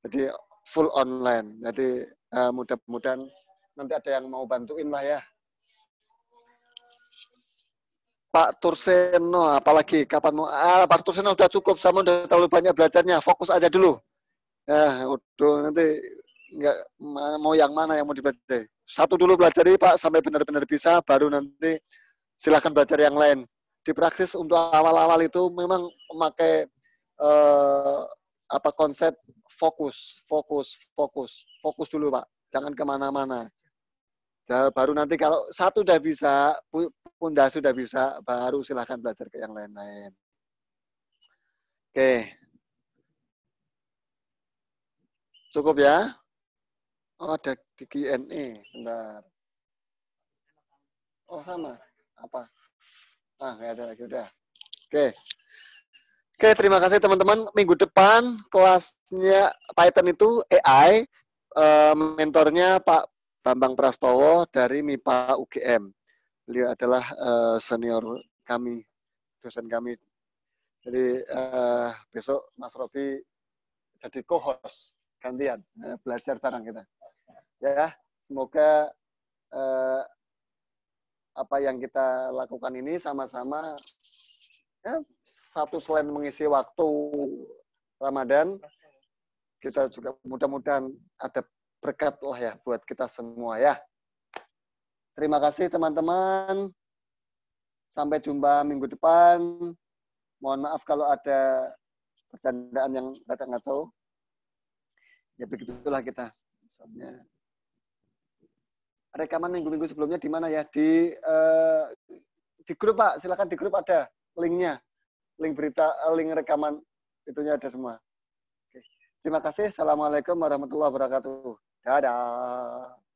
Jadi full online. Jadi mudah-mudahan nanti ada yang mau bantuin lah ya. Pak Turseno, apalagi kapan mau? Pak Turseno udah cukup, sama udah terlalu banyak belajarnya. Fokus aja dulu. Udah nanti nggak mau yang mana yang mau dipelajari. Satu dulu pelajari Pak sampai benar-benar bisa, baru nanti silahkan belajar yang lain. Di praksis untuk awal-awal itu memang memakai konsep fokus dulu Pak. Jangan kemana-mana. Baru nanti kalau satu udah bisa, Bunda sudah bisa, baru silahkan belajar ke yang lain-lain. Oke. Cukup ya? Oh, ada di Q&A. Bentar. Oh, sama. Apa? Nggak ada lagi. Udah. Oke. Oke, terima kasih teman-teman. Minggu depan kelasnya Python itu AI. Mentornya Pak Bambang Prastowo dari MIPA UGM. Beliau adalah senior kami, dosen kami. Jadi besok Mas Robi jadi co-host gantian, belajar bareng kita. Ya, semoga apa yang kita lakukan ini sama-sama satu selain mengisi waktu Ramadan, kita juga mudah-mudahan ada berkat lah ya buat kita semua ya. Terima kasih teman-teman. Sampai jumpa minggu depan. Mohon maaf kalau ada percandaan yang rada ngaco. Ya begitulah kita. Misalnya rekaman minggu-minggu sebelumnya di mana ya? Di grup Pak, silakan di grup ada linknya. Link berita, link rekaman itunya ada semua. Oke. Terima kasih. Assalamualaikum warahmatullahi wabarakatuh. Dadah.